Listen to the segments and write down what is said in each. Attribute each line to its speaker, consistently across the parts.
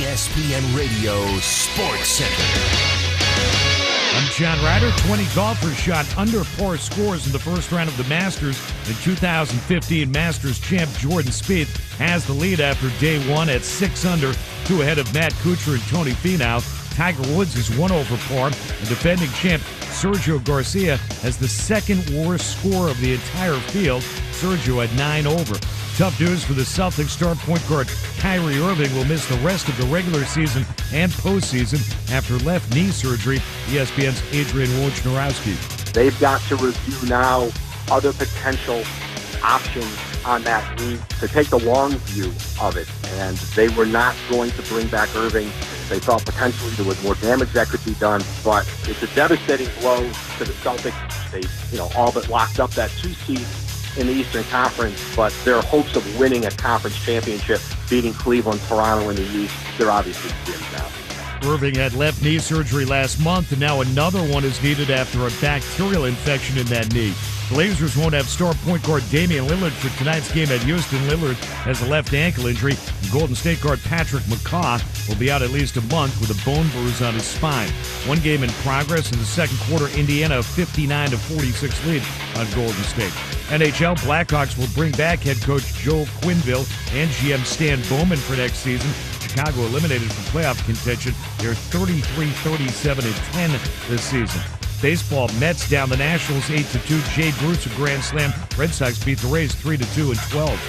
Speaker 1: ESPN Radio Sports Center.
Speaker 2: I'm John Ryder. 20 golfers shot under par scores in the first round of the Masters. The 2015 Masters champ Jordan Spieth has the lead after day one at 6 under, 2 ahead of Matt Kuchar and Tony Finau. Tiger Woods is 1 over par. The defending champ Sergio Garcia has the second worst score of the entire field. Sergio at 9 over. Tough news for the Celtics star point guard Kyrie Irving will miss the rest of the regular season and postseason after left knee surgery. ESPN's Adrian Wojnarowski.
Speaker 3: They've got to review now other potential options on that knee to take the long view of it. And they were not going to bring back Irving. They thought potentially there was more damage that could be done, but it's a devastating blow to the Celtics. They, all but locked up that 2 seed in the Eastern Conference, but their hopes of winning a conference championship, beating Cleveland, Toronto in the East, they're obviously dimmed now.
Speaker 2: Irving had left knee surgery last month, and now another one is needed after a bacterial infection in that knee. The Blazers won't have star point guard Damian Lillard for tonight's game at Houston. Lillard has a left ankle injury. Golden State guard Patrick McCaw will be out at least a month with a bone bruise on his spine. One game in progress in the second quarter. Indiana a 59-46 lead on Golden State. NHL Blackhawks will bring back head coach Joe Quenneville and GM Stan Bowman for next season. Chicago eliminated from playoff contention. They're 33-37-10 this season. Baseball, Mets down the Nationals 8-2. Jay Bruce a grand slam. Red Sox beat the Rays 3-2 and 12.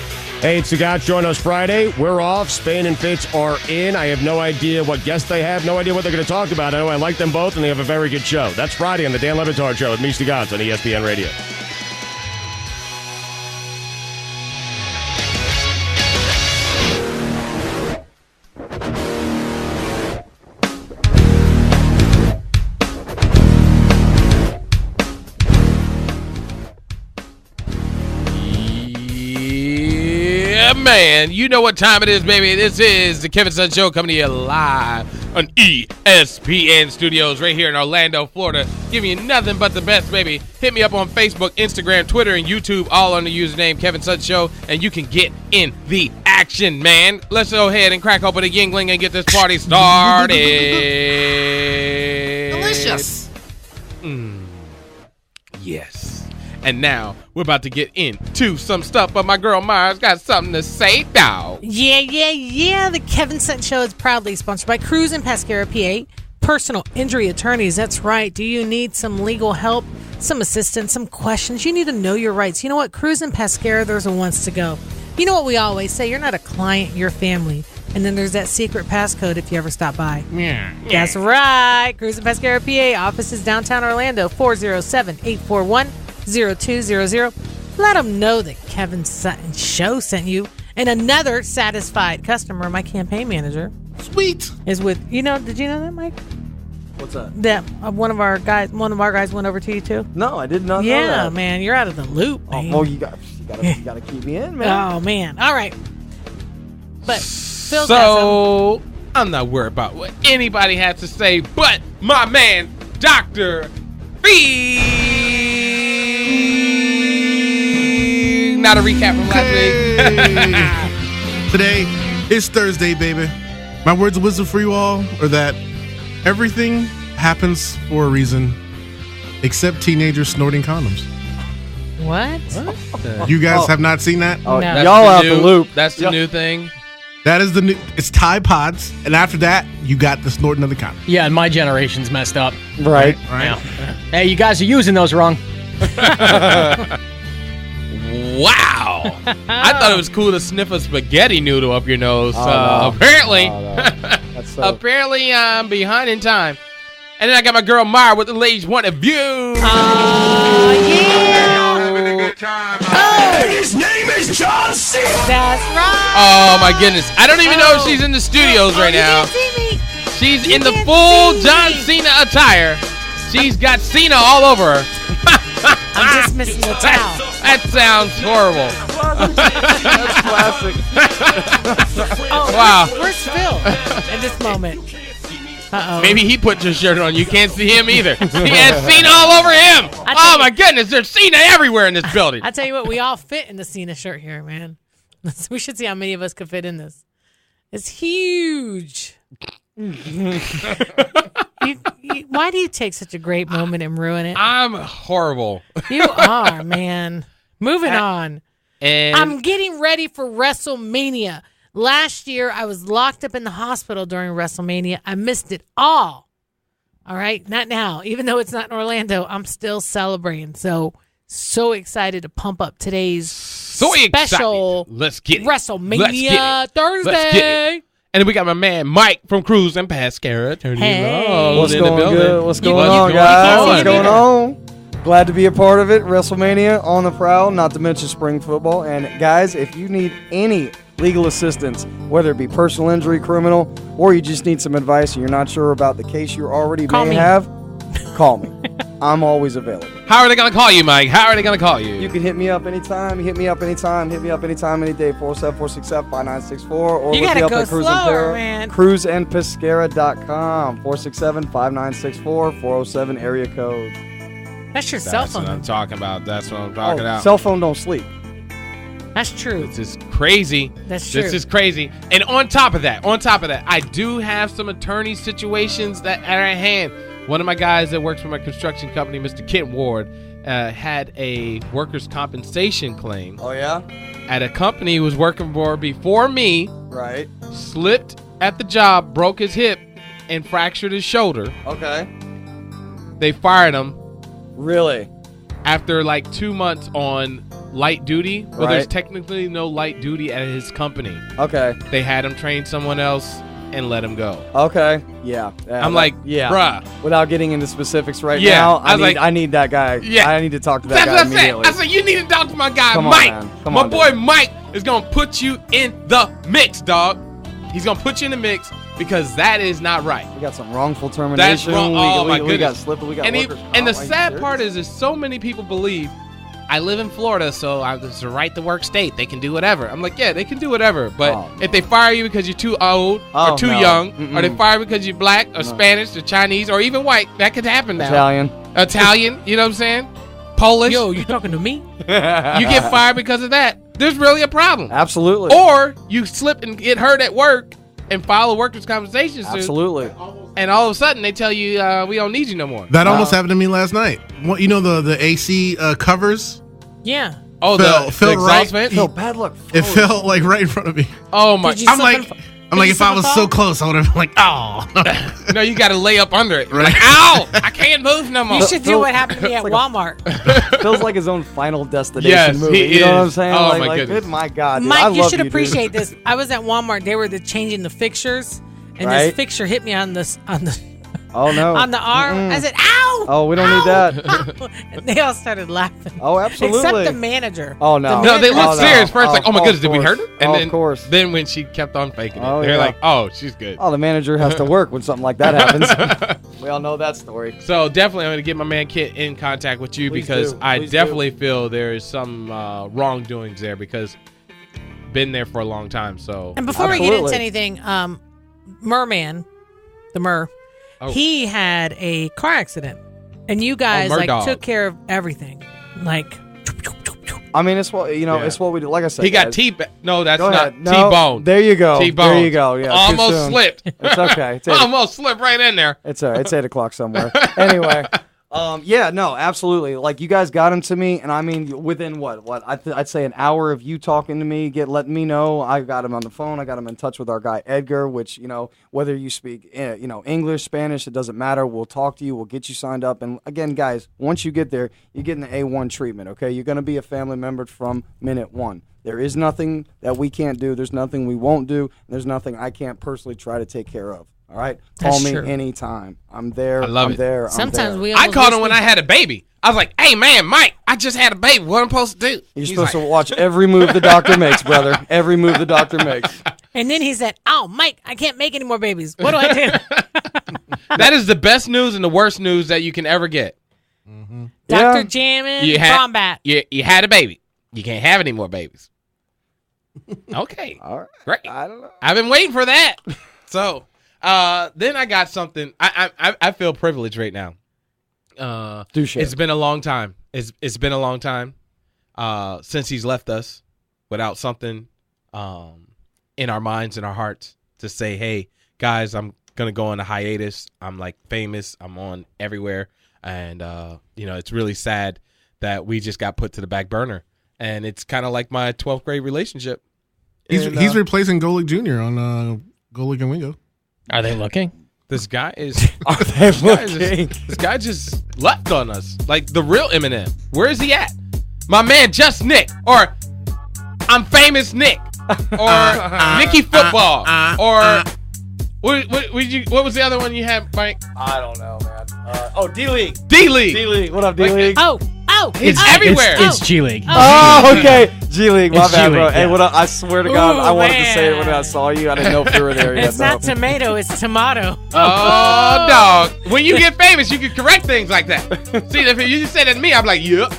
Speaker 4: Hey, it's the guys. Join us Friday. We're off. Spain and Fitz are in. I have no idea what guests they have. No idea what they're going to talk about. I know I like them both, and they have a very good show. That's Friday on the Dan Le Batard Show with me, Stigans, on ESPN Radio.
Speaker 5: Man, you know what time it is, baby. This is the Kevin Sutton Show coming to you live on ESPN Studios right here in Orlando, Florida. Giving you nothing but the best, baby. Hit me up on Facebook, Instagram, Twitter, and YouTube, all on the username Kevin Sutton Show, and you can get in the action, man. Let's go ahead and crack open a Yingling and get this party started.
Speaker 6: Delicious.
Speaker 5: Yes. And now we're about to get into some stuff, but my girl Mars got something to say, dog.
Speaker 6: Yeah. The Kevin Sutton Show is proudly sponsored by Crews and Pesquera, PA. Personal injury attorneys, that's right. Do you need some legal help, some assistance, some questions? You need to know your rights. You know what? Crews and Pesquera, there's a wants to go. You know what we always say? You're not a client, you're family. And then there's that secret passcode if you ever stop by.
Speaker 5: Yeah.
Speaker 6: That's right. Crews and Pesquera, PA. Office is downtown Orlando, 407-841-0200. Let them know that Kevin Sutton Show sent you. And another satisfied customer, my campaign manager,
Speaker 7: Sweet.
Speaker 6: is with, did you know that, Mike?
Speaker 7: What's that?
Speaker 6: That one of our guys went over to you too?
Speaker 7: No, I did not know
Speaker 6: Yeah,
Speaker 7: that.
Speaker 6: man, you're out of the loop, man.
Speaker 7: Oh, you gotta keep me in, man.
Speaker 6: Oh, man. All right. But Phil's got
Speaker 5: So I'm not worried about what anybody has to say, but my man, Dr. B. Not a recap from last week.
Speaker 8: Today is Thursday, baby. My words of wisdom for you all are that everything happens for a reason except teenagers snorting condoms.
Speaker 6: What?
Speaker 8: You guys have not seen that?
Speaker 7: Oh,
Speaker 6: No.
Speaker 7: y'all out the loop.
Speaker 5: That's the new thing.
Speaker 8: That is the new, it's Tide Pods. And after that, you got the snorting of the condom.
Speaker 9: Yeah, and my generation's messed up.
Speaker 7: Right.
Speaker 9: Yeah. Hey, you guys are using those wrong.
Speaker 5: Wow. I thought it was cool to sniff a spaghetti noodle up your nose.
Speaker 7: No.
Speaker 5: Apparently,
Speaker 7: That's so...
Speaker 5: apparently I'm behind in time. And then I got my girl Mara with the ladies want a view.
Speaker 1: His name is John Cena.
Speaker 6: That's right.
Speaker 5: Oh my goodness. I don't even know if she's in the studios right now.
Speaker 6: You didn't see me.
Speaker 5: She's
Speaker 6: You
Speaker 5: in the
Speaker 6: didn't
Speaker 5: full
Speaker 6: see
Speaker 5: John
Speaker 6: me.
Speaker 5: Cena attire. She's got Cena all over her.
Speaker 6: I'm just missing the towel.
Speaker 5: That sounds horrible.
Speaker 7: That's classic.
Speaker 6: Oh,
Speaker 5: Wow.
Speaker 6: Where's Phil at this moment? Uh-oh.
Speaker 5: Maybe he put your shirt on. You can't see him either. He has Cena all over him. Oh my goodness, there's Cena everywhere in this building.
Speaker 6: I tell you what, we all fit in the Cena shirt here, man. We should see how many of us could fit in this. is huge. Why do you take such a great moment and ruin it?
Speaker 5: I'm horrible.
Speaker 6: You are, man. Moving on.
Speaker 5: And
Speaker 6: I'm getting ready for WrestleMania. Last year, I was locked up in the hospital during WrestleMania. I missed it all. All right? Not now. Even though it's not in Orlando, I'm still celebrating. So excited to pump up today's special
Speaker 5: Let's get it.
Speaker 6: WrestleMania Thursday.
Speaker 5: And then we got my man Mike from Crews and Pesquera.
Speaker 7: What's going good? What's going on, guys? What's going on? Glad to be a part of it. WrestleMania on the prowl, not to mention spring football. And guys, if you need any legal assistance, whether it be personal injury, criminal, or you just need some advice and you're not sure about the case you already may have, call me. I'm always available.
Speaker 5: How are they going to call you, Mike? How are they going to call you?
Speaker 7: You can hit me up anytime. Hit me up anytime, any day. 47467-5964. Or
Speaker 6: You
Speaker 7: look
Speaker 6: gotta
Speaker 7: me up
Speaker 6: go
Speaker 7: at Crews
Speaker 6: slower,
Speaker 7: and
Speaker 6: man.
Speaker 7: Crewsandpesquera.com. 467-5964. 407 area code.
Speaker 6: That's your cell
Speaker 5: That's what I'm
Speaker 6: phone.
Speaker 5: talking about. That's what I'm talking about.
Speaker 7: Cell phone don't sleep.
Speaker 6: That's true.
Speaker 5: This is crazy.
Speaker 6: That's true.
Speaker 5: This is crazy. And on top of that, I do have some attorney situations that are at hand. One of my guys that works for my construction company, Mr. Kent Ward, had a workers' compensation claim
Speaker 7: Oh, yeah?
Speaker 5: at a company he was working for before me,
Speaker 7: Right.
Speaker 5: slipped at the job, broke his hip, and fractured his shoulder.
Speaker 7: Okay.
Speaker 5: They fired him
Speaker 7: Really?
Speaker 5: after like 2 months on light duty. Well, there's
Speaker 7: Right.
Speaker 5: technically no light duty at his company.
Speaker 7: Okay.
Speaker 5: They had him train someone else and let him go.
Speaker 7: Okay. Yeah.
Speaker 5: I'm like, bruh.
Speaker 7: Without getting into specifics right
Speaker 5: Yeah,
Speaker 7: now,
Speaker 5: I was like-
Speaker 7: I need that guy.
Speaker 5: Yeah.
Speaker 7: I need to talk to that
Speaker 5: That's
Speaker 7: guy
Speaker 5: what I said.
Speaker 7: immediately.
Speaker 5: I said, you need to talk to my guy,
Speaker 7: Come on,
Speaker 5: Mike.
Speaker 7: man. Come
Speaker 5: my
Speaker 7: on,
Speaker 5: boy
Speaker 7: dude.
Speaker 5: Mike is going to put you in the mix, dog. He's going to put you in the mix because that is not right.
Speaker 7: We got some wrongful termination.
Speaker 5: That's wrong. Oh, my
Speaker 7: We got
Speaker 5: goodness.
Speaker 7: slipped. We got
Speaker 5: And,
Speaker 7: workers'
Speaker 5: and the
Speaker 7: comp. Are you
Speaker 5: sad
Speaker 7: serious?
Speaker 5: part is so many people believe I live in Florida, so it's a right to work state. They can do whatever. I'm like, yeah, they can do whatever. But
Speaker 7: Oh,
Speaker 5: if they fire you because you're too old
Speaker 7: Oh,
Speaker 5: or too
Speaker 7: no.
Speaker 5: young, or they
Speaker 7: Mm-mm.
Speaker 5: fire you because you're black or Spanish or Chinese or even white, that could happen now. Italian, you know what I'm saying? Polish.
Speaker 6: Yo, you talking to me?
Speaker 5: You get fired because of that. There's really a problem.
Speaker 7: Absolutely.
Speaker 5: Or you slip and get hurt at work and file a workers' compensation suit.
Speaker 7: Absolutely.
Speaker 5: And all of a sudden they tell you we don't need you no more.
Speaker 8: That almost happened to me last night. What, you know the AC covers?
Speaker 6: Yeah.
Speaker 5: Oh, the
Speaker 8: felt
Speaker 5: exhaust
Speaker 8: right.
Speaker 5: vent?
Speaker 7: Phil, bad luck.
Speaker 8: It felt like right in front of me.
Speaker 5: Oh my!
Speaker 6: Did you
Speaker 8: I'm
Speaker 6: slip
Speaker 8: like,
Speaker 6: and-
Speaker 8: I'm
Speaker 6: did
Speaker 8: like,
Speaker 6: you
Speaker 8: if
Speaker 6: slip
Speaker 8: I
Speaker 6: and
Speaker 8: was
Speaker 6: fall?
Speaker 8: so close, I would have been like, oh.
Speaker 5: No, you got to lay up under it. You're
Speaker 8: Right.
Speaker 5: like, ow! I can't move no more.
Speaker 6: You should do what happened to me at Walmart.
Speaker 7: Feels like his own Final Destination
Speaker 5: Yes,
Speaker 7: movie.
Speaker 5: he
Speaker 7: You know what I'm
Speaker 5: is.
Speaker 7: saying?
Speaker 5: Oh,
Speaker 7: like,
Speaker 5: my
Speaker 7: like,
Speaker 5: goodness.
Speaker 7: good, my God, dude. I
Speaker 6: Mike, you
Speaker 7: love
Speaker 6: should
Speaker 7: dude.
Speaker 6: appreciate this. I was at Walmart. They were changing the fixtures, and
Speaker 7: Right.
Speaker 6: this fixture hit me on the
Speaker 7: Oh no.
Speaker 6: on the arm. I said, "Ow!"
Speaker 7: Oh, we don't need that.
Speaker 6: Ow! And they all started laughing.
Speaker 7: Oh, absolutely.
Speaker 6: Except the manager.
Speaker 7: Oh no.
Speaker 5: No, they
Speaker 6: Oh,
Speaker 5: looked
Speaker 7: no.
Speaker 5: serious first. Like, oh my
Speaker 7: of
Speaker 5: goodness, did we
Speaker 7: course.
Speaker 5: hurt her? And
Speaker 7: Oh,
Speaker 5: then,
Speaker 7: of course.
Speaker 5: then when she kept on faking it,
Speaker 7: Oh,
Speaker 5: they're
Speaker 7: yeah.
Speaker 5: like, oh, she's good.
Speaker 7: Oh, the manager has to work when something like that happens. We all know that story.
Speaker 5: So definitely, I'm going to get my man Kit in contact with you
Speaker 7: Please
Speaker 5: because
Speaker 7: do.
Speaker 5: I
Speaker 7: Please
Speaker 5: definitely feel there is some wrongdoings there because been there for a long time. So
Speaker 6: And before we get into
Speaker 7: Absolutely.
Speaker 6: anything, Merman, the Mer,
Speaker 5: Oh.
Speaker 6: he had a car accident, and you guys like
Speaker 5: Murdog.
Speaker 6: took care of everything. Like,
Speaker 7: I mean, it's what
Speaker 5: Yeah.
Speaker 7: it's what we do. Like I said,
Speaker 5: he got
Speaker 7: guys.
Speaker 5: T. No, that's
Speaker 7: Go
Speaker 5: not
Speaker 7: ahead. No,
Speaker 5: T-bone.
Speaker 7: There you go.
Speaker 5: T-bone.
Speaker 7: There you go. Yeah, too
Speaker 5: Almost
Speaker 7: soon.
Speaker 5: slipped.
Speaker 7: It's okay. It's 8
Speaker 5: Almost slipped right in there.
Speaker 7: It's all right. It's 8 o'clock somewhere. Anyway, yeah, no, absolutely. Like you guys got him to me, and I mean, within what? I'd say an hour of you talking to me, letting me know. I got him on the phone. I got him in touch with our guy Edgar. Which whether you speak English, Spanish, it doesn't matter. We'll talk to you. We'll get you signed up. And again, guys, once you get there, you're getting the A1 treatment. Okay, you're gonna be a family member from minute one. There is nothing that we can't do. There's nothing we won't do. And there's nothing I can't personally try to take care of. All right, call
Speaker 6: That's
Speaker 7: me
Speaker 6: true.
Speaker 7: anytime. I'm there.
Speaker 5: I love
Speaker 7: I'm
Speaker 5: it.
Speaker 7: there. I'm
Speaker 6: sometimes
Speaker 7: there.
Speaker 6: we.
Speaker 5: I
Speaker 6: almost
Speaker 5: called
Speaker 6: wish
Speaker 5: him when
Speaker 6: we-
Speaker 5: I had a baby. I was like, hey, man, Mike, I just had a baby. What am I supposed to do?
Speaker 7: You're
Speaker 5: He's
Speaker 7: supposed
Speaker 5: like,
Speaker 7: to watch every move the doctor makes, brother. Every move the doctor makes.
Speaker 6: And then he said, "Oh, Mike, I can't make any more babies. What do I do?"
Speaker 5: that is the best news and the worst news that you can ever get.
Speaker 6: Dr.
Speaker 7: Yeah.
Speaker 6: Jammin,
Speaker 5: You had,
Speaker 6: combat.
Speaker 5: you had a baby. You can't have any more babies. Okay.
Speaker 7: All right.
Speaker 5: Great.
Speaker 7: I don't know.
Speaker 5: I've been waiting for that. So then I got something. I feel privileged right now.
Speaker 7: Do share.
Speaker 5: It's been a long time. It's been a long time since he's left us without something in our minds and our hearts to say, hey, guys, I'm going to go on a hiatus. I'm like famous. I'm on everywhere. And, it's really sad that we just got put to the back burner. And it's kind of like my 12th grade relationship.
Speaker 8: He's replacing Golick Jr. on Golick and Wingo.
Speaker 9: Are they looking?
Speaker 5: This guy is.
Speaker 7: Are they looking?
Speaker 5: This guy just left on us. Like the real Eminem. Where is he at? My man, Just Nick. Or I'm Famous Nick. Or Nicky Football. Or what was the other one you had, Mike?
Speaker 7: I don't know, man. D-League.
Speaker 5: D-League.
Speaker 7: D-League. What up, D-League?
Speaker 5: He's everywhere.
Speaker 9: It's G League.
Speaker 7: Oh, okay. G-League. My
Speaker 9: It's
Speaker 7: bad, bro.
Speaker 9: G-League,
Speaker 7: Hey,
Speaker 9: yeah.
Speaker 7: what up? I swear to God,
Speaker 6: Ooh,
Speaker 7: I wanted to say it
Speaker 6: man.
Speaker 7: when I saw you. I didn't know if you were there yet.
Speaker 6: It's not tomato, it's tomato.
Speaker 5: Oh, dog. When you get famous, you can correct things like that. See, if you just said it to me, I'm like, yep.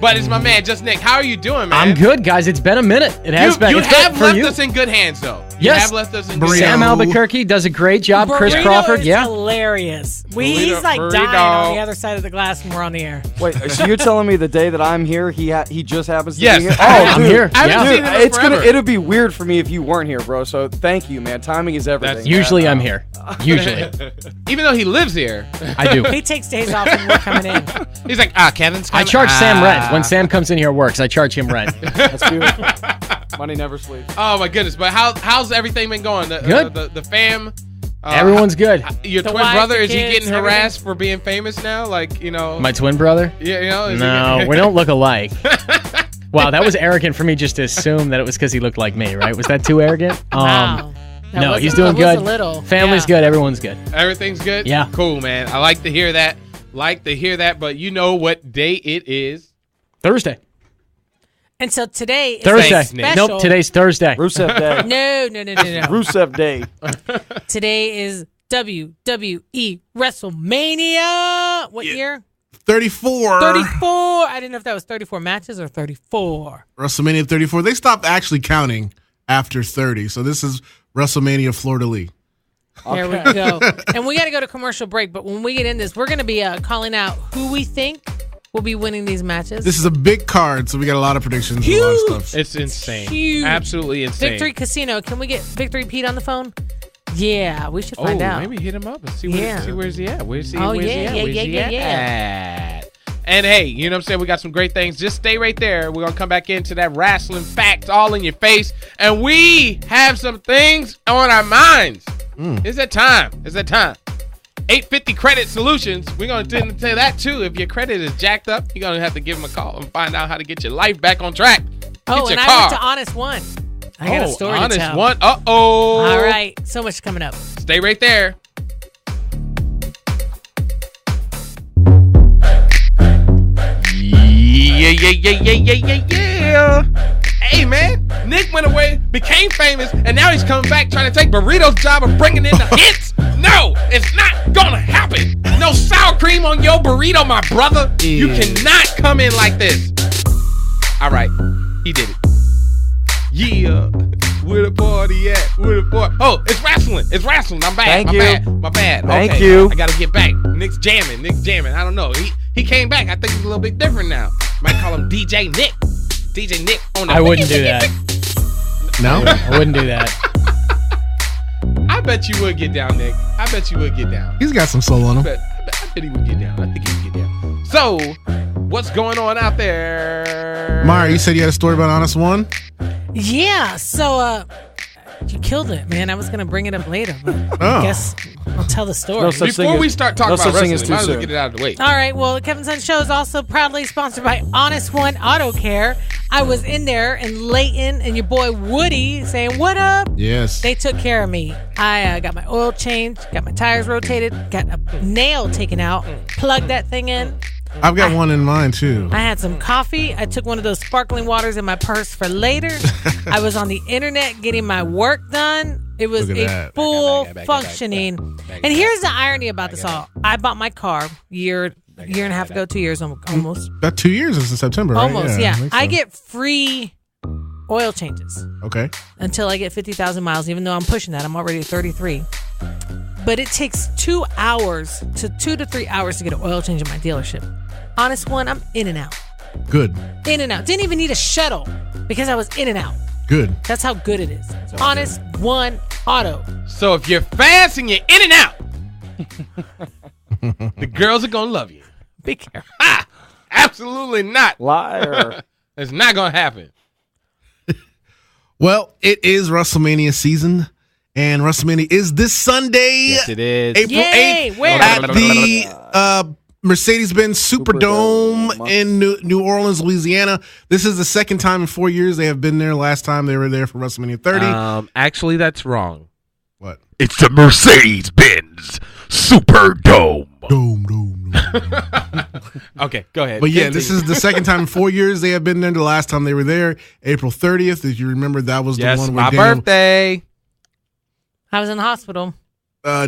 Speaker 5: But it's my man, Just Nick. How are you doing, man?
Speaker 9: I'm good, guys. It's been a minute. It has been.
Speaker 5: You
Speaker 9: It's been
Speaker 5: have
Speaker 9: for
Speaker 5: left
Speaker 9: you.
Speaker 5: us in good hands, though. You
Speaker 9: Yes.
Speaker 5: have left us in good
Speaker 8: Burrito.
Speaker 9: Sam
Speaker 5: hands.
Speaker 9: Albuquerque does a great job. Chris
Speaker 6: Burrito
Speaker 9: Crawford,
Speaker 6: is
Speaker 9: yeah.
Speaker 6: hilarious. He's
Speaker 5: Burrito,
Speaker 6: like
Speaker 5: burrito.
Speaker 6: dying on the other side of the glass when we're on the air.
Speaker 7: Wait, so you're telling me the day that I'm here, he just happens to
Speaker 5: Yes.
Speaker 7: be here?
Speaker 9: I'm
Speaker 7: dude.
Speaker 9: here.
Speaker 5: I haven't
Speaker 9: Yeah.
Speaker 5: seen him in
Speaker 7: It's
Speaker 5: forever.
Speaker 7: it'll be weird for me if you weren't here, bro. So thank you, man. Timing is everything.
Speaker 5: That's-
Speaker 7: man.
Speaker 9: Usually I'm here. Usually.
Speaker 5: Even though he lives here,
Speaker 9: I do.
Speaker 6: He takes days off when we're coming in.
Speaker 5: he's like, Kevin's
Speaker 9: I
Speaker 5: coming.
Speaker 9: charge Sam rent. When Sam comes in here and works, I charge him rent.
Speaker 7: That's beautiful. Money never sleeps.
Speaker 5: Oh, my goodness. But how's everything been going?
Speaker 9: Good.
Speaker 5: The fam.
Speaker 9: Everyone's good.
Speaker 5: Your
Speaker 6: The
Speaker 5: twin
Speaker 6: wife,
Speaker 5: brother,
Speaker 6: the
Speaker 5: is he
Speaker 6: kids,
Speaker 5: getting harassed for being famous now? Like,
Speaker 9: My twin brother?
Speaker 5: Yeah, is he
Speaker 9: No,
Speaker 5: getting-
Speaker 9: we don't look alike. Wow, that was arrogant for me just to assume that it was because he looked like me, right? Was that too arrogant?
Speaker 6: Wow. That
Speaker 9: No,
Speaker 6: was-
Speaker 9: he's doing
Speaker 6: that was
Speaker 9: good.
Speaker 6: a little.
Speaker 9: Family's
Speaker 6: Yeah.
Speaker 9: good. Everyone's good.
Speaker 5: Everything's good?
Speaker 9: Yeah.
Speaker 5: Cool, man. I like to hear that. But you know what day it is?
Speaker 9: Thursday.
Speaker 6: And so today is
Speaker 9: Thursday.
Speaker 5: Thanks, Nick.
Speaker 6: special.
Speaker 9: Nope, today's Thursday.
Speaker 7: Rusev Day.
Speaker 6: No.
Speaker 7: Rusev Day.
Speaker 6: Today is WWE WrestleMania. What year?
Speaker 8: 34.
Speaker 6: 34. I didn't know if that was 34 matches or 34.
Speaker 8: WrestleMania 34. They stopped actually counting after 30. So this is WrestleMania Fleur-de-Lis.
Speaker 6: There we go. And we got to go to commercial break. But when we get in this, we're going to be calling out who we think will be winning these matches.
Speaker 8: This is a big card, so we got a lot of predictions. And a lot of stuff.
Speaker 5: It's insane.
Speaker 6: Huge.
Speaker 5: Absolutely insane.
Speaker 6: Victory Casino. Can we get Victory Pete on the phone? Yeah, we should find out.
Speaker 5: Maybe hit him up and see,
Speaker 6: Yeah.
Speaker 5: see where's he at. Where's he
Speaker 6: Oh,
Speaker 5: where's he
Speaker 6: yeah,
Speaker 5: at?
Speaker 6: yeah,
Speaker 5: Where's
Speaker 6: yeah,
Speaker 5: he
Speaker 6: yeah,
Speaker 5: at? And hey, you know what I'm saying? We got some great things. Just stay right there. We're going to come back into that wrestling facts all in your face. And we have some things on our minds. It's that time. 850 Credit Solutions. We're going to tell that too. If your credit is jacked up, you're going to have to give them a call and find out how to get your life back on track.
Speaker 6: Oh,
Speaker 5: Get
Speaker 6: and
Speaker 5: your
Speaker 6: I went
Speaker 5: car.
Speaker 6: to Honest One. I got a story to
Speaker 5: Honest
Speaker 6: tell.
Speaker 5: One. Uh-oh.
Speaker 6: All right. So much coming up.
Speaker 5: Stay right there. Yeah. Hey, man. Nick went away, became famous, and now he's coming back trying to take Burrito's job of bringing in the hits. No, it's not going to happen. No sour cream on your burrito, my brother. You cannot come in like this. All right. He did it. Yeah. Where the party at? Where the party? Oh, it's wrestling. I'm back.
Speaker 7: Thank
Speaker 5: my
Speaker 7: you.
Speaker 5: bad. My bad.
Speaker 7: Thank
Speaker 5: Okay.
Speaker 7: you.
Speaker 5: I gotta get back. Nick's jamming. I don't know. He came back. I think he's a little bit different now. Might call him DJ Nick. DJ Nick on the
Speaker 9: I wouldn't do that.
Speaker 8: No?
Speaker 9: I wouldn't do that.
Speaker 5: I bet you would get down, Nick. I bet you would get down.
Speaker 8: He's got some soul on him.
Speaker 5: I bet he would get down. I think he would get down. So, what's going on out there?
Speaker 8: Mara, you said you had a story about Honest One?
Speaker 6: Yeah. So, you killed it, man. I was going to bring it up later, but
Speaker 8: Oh.
Speaker 6: I guess I'll tell the story.
Speaker 7: No such thing
Speaker 5: Before
Speaker 7: as-
Speaker 5: we start talking
Speaker 7: no
Speaker 5: about
Speaker 7: such thing
Speaker 5: wrestling,
Speaker 7: as too
Speaker 5: might as well
Speaker 7: soon.
Speaker 5: get it out of the way.
Speaker 6: All right. Well, the Kevin Sun Show is also proudly sponsored by Honest One Auto Care. I was in there in Layton, and your boy Woody saying, "What up?"
Speaker 8: Yes.
Speaker 6: They took care of me. I got my oil changed, got my tires rotated, got a nail taken out, plugged that thing in.
Speaker 8: I've got one in mind, too.
Speaker 6: I had some coffee. I took one of those sparkling waters in my purse for later. I was on the internet getting my work done. It was
Speaker 8: Look at
Speaker 6: a
Speaker 8: that.
Speaker 6: full
Speaker 5: Back it,
Speaker 6: functioning. And here's the irony about this all. I bought my car year and a half ago, 2 years almost.
Speaker 8: About 2 years is in September, right?
Speaker 6: Almost, yeah.
Speaker 8: think
Speaker 6: I
Speaker 8: so.
Speaker 6: get free oil changes
Speaker 8: Okay.
Speaker 6: until I get 50,000 miles, even though I'm pushing that. I'm already at 33. But it takes 2 hours to 2 to 3 hours to get an oil change at my dealership. Honest One, I'm in and out.
Speaker 8: Good.
Speaker 6: In and out. Didn't even need a shuttle because I was in and out.
Speaker 8: Good.
Speaker 6: That's how good it is. Honest One Auto.
Speaker 5: So if you're fast and you're in and out, the girls are gonna love you.
Speaker 6: Be careful.
Speaker 5: Ha! Absolutely not.
Speaker 7: Liar.
Speaker 5: It's not gonna happen.
Speaker 8: Well, it is WrestleMania season, and WrestleMania is this Sunday.
Speaker 5: Yes, it is.
Speaker 8: April
Speaker 6: Yay,
Speaker 8: 8th
Speaker 6: where?
Speaker 8: at the Mercedes-Benz Superdome in New Orleans, Louisiana. This is the second time in 4 years they have been there. Last time they were there for WrestleMania 30.
Speaker 5: Actually, that's wrong.
Speaker 8: What?
Speaker 1: It's the Mercedes-Benz Superdome.
Speaker 8: Dome.
Speaker 5: Okay, go ahead.
Speaker 8: But yeah,
Speaker 5: Continue.
Speaker 8: this is the second time in 4 years they have been there. The last time they were there, April 30th. If you remember, that was the one where
Speaker 5: my
Speaker 8: Daniel,
Speaker 5: birthday.
Speaker 6: I was in the hospital.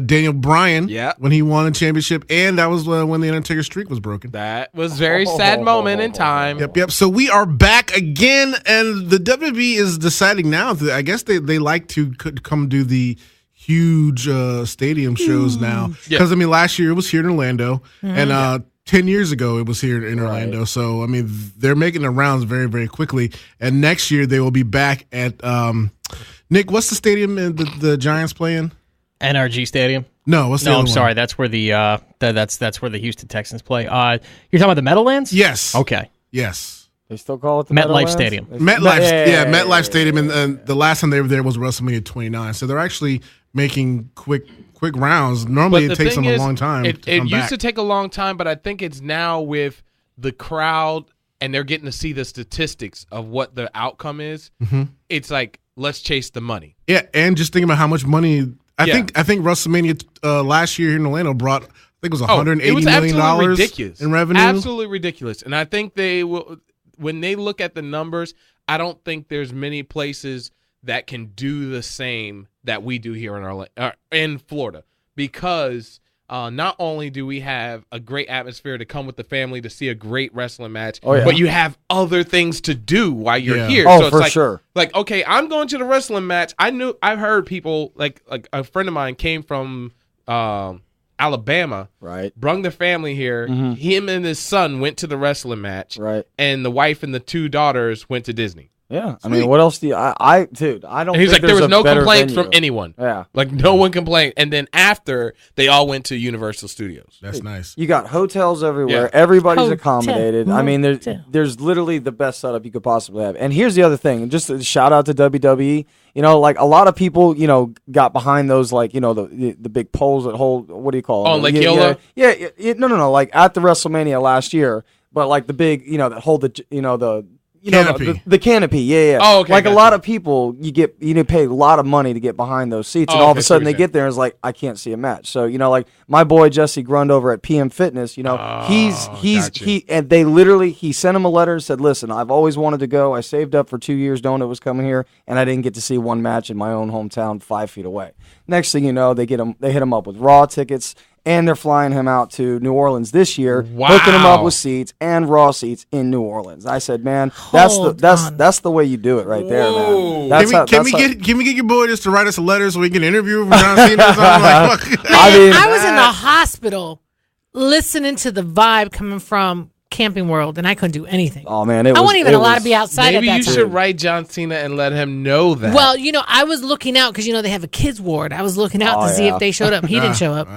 Speaker 8: Daniel Bryan,
Speaker 5: Yeah.
Speaker 8: when he won a championship, and that was when the Undertaker streak was broken.
Speaker 5: That was a very sad moment in time.
Speaker 8: Yep. So we are back again, and the WWE is deciding now. I guess they like to come do the huge stadium shows now. Because, last year it was here in Orlando, and 10 years ago it was here in Orlando. So, they're making the rounds very, very quickly. And next year they will be back at, Nick, what's the stadium the Giants play in?
Speaker 9: NRG Stadium.
Speaker 8: No, what's the
Speaker 9: No,
Speaker 8: other
Speaker 9: I'm
Speaker 8: one?
Speaker 9: sorry. That's where that's where the Houston Texans play. You're talking about the Meadowlands?
Speaker 8: Yes.
Speaker 9: Okay.
Speaker 8: Yes.
Speaker 7: They still call it the
Speaker 9: MetLife
Speaker 7: Meadowlands?
Speaker 9: Stadium.
Speaker 8: MetLife Stadium, and the last time they were there was WrestleMania 29. So they're actually making quick rounds. Normally
Speaker 5: But
Speaker 8: it
Speaker 5: the
Speaker 8: takes
Speaker 5: thing
Speaker 8: them a
Speaker 5: is,
Speaker 8: long time.
Speaker 5: It
Speaker 8: to come
Speaker 5: used
Speaker 8: back.
Speaker 5: to take a long time, but I think it's now with the crowd and they're getting to see the statistics of what the outcome is.
Speaker 8: Mm-hmm.
Speaker 5: It's like, let's chase the money.
Speaker 8: Yeah, and just think about how much money. I
Speaker 5: Yeah.
Speaker 8: think WrestleMania last year here in Orlando brought. I think it was $180
Speaker 5: it was
Speaker 8: million
Speaker 5: absolutely ridiculous
Speaker 8: in revenue.
Speaker 5: Absolutely ridiculous. And I think they will. When they look at the numbers, I don't think there's many places that can do the same that we do here in Florida, because not only do we have a great atmosphere to come with the family to see a great wrestling match, but you have other things to do while you're here.
Speaker 7: Oh,
Speaker 5: so it's
Speaker 7: for
Speaker 5: like,
Speaker 7: sure.
Speaker 5: Like, okay, I'm going to the wrestling match. I've heard people like a friend of mine came from Alabama,
Speaker 7: Right.
Speaker 5: brung their family here.
Speaker 7: Mm-hmm.
Speaker 5: Him and his son went to the wrestling match,
Speaker 7: Right.
Speaker 5: and the wife and the two daughters went to Disney.
Speaker 7: Yeah. I mean, what else do you... Dude, I don't
Speaker 5: And he's
Speaker 7: think
Speaker 5: like, there
Speaker 7: there's
Speaker 5: was
Speaker 7: a
Speaker 5: no
Speaker 7: better
Speaker 5: complaints
Speaker 7: venue.
Speaker 5: from anyone.
Speaker 7: Yeah.
Speaker 5: Like, no one complained. And then after, they all went to Universal Studios.
Speaker 8: That's nice.
Speaker 7: You got hotels everywhere.
Speaker 5: Yeah.
Speaker 7: Everybody's
Speaker 6: Hotel,
Speaker 7: accommodated. I mean, there's literally the best setup you could possibly have. And here's the other thing. Just a shout out to WWE. Like a lot of people, got behind those, like, the big poles that hold, what do you call them?
Speaker 5: Oh, like Yola?
Speaker 7: Yeah. No. Like at the WrestleMania last year, but like the big, that hold the
Speaker 8: Canopy.
Speaker 7: The canopy, yeah.
Speaker 5: Oh, okay,
Speaker 7: Like a
Speaker 5: gotcha.
Speaker 7: lot of people, you pay a lot of money to get behind those seats, and
Speaker 5: Oh,
Speaker 7: all of
Speaker 5: okay,
Speaker 7: a sudden
Speaker 5: see what
Speaker 7: they
Speaker 5: you're
Speaker 7: get there and it's like, I can't see a match. So like my boy Jesse Grund over at PM Fitness, and they literally he sent him a letter and said, listen, I've always wanted to go. I saved up for 2 years knowing it was coming here, and I didn't get to see one match in my own hometown 5 feet away. Next thing you know, they hit him up with Raw tickets. And they're flying him out to New Orleans this year, hooking him up with seats and Raw seats in New Orleans. I said, man, that's the way you do it right there, man.
Speaker 8: Can we get your boy just to write us a letter so we can interview him for John Cena or something? Like, fuck.
Speaker 6: I was in the hospital listening to the vibe coming from Camping World, and I couldn't do anything.
Speaker 7: Oh man,
Speaker 6: I wasn't even allowed to be outside
Speaker 5: Maybe
Speaker 6: at that
Speaker 5: you
Speaker 6: time.
Speaker 5: should write John Cena and let him know that.
Speaker 6: Well, I was looking out because they have a kids ward. I was looking out to see if they showed up. He didn't show up.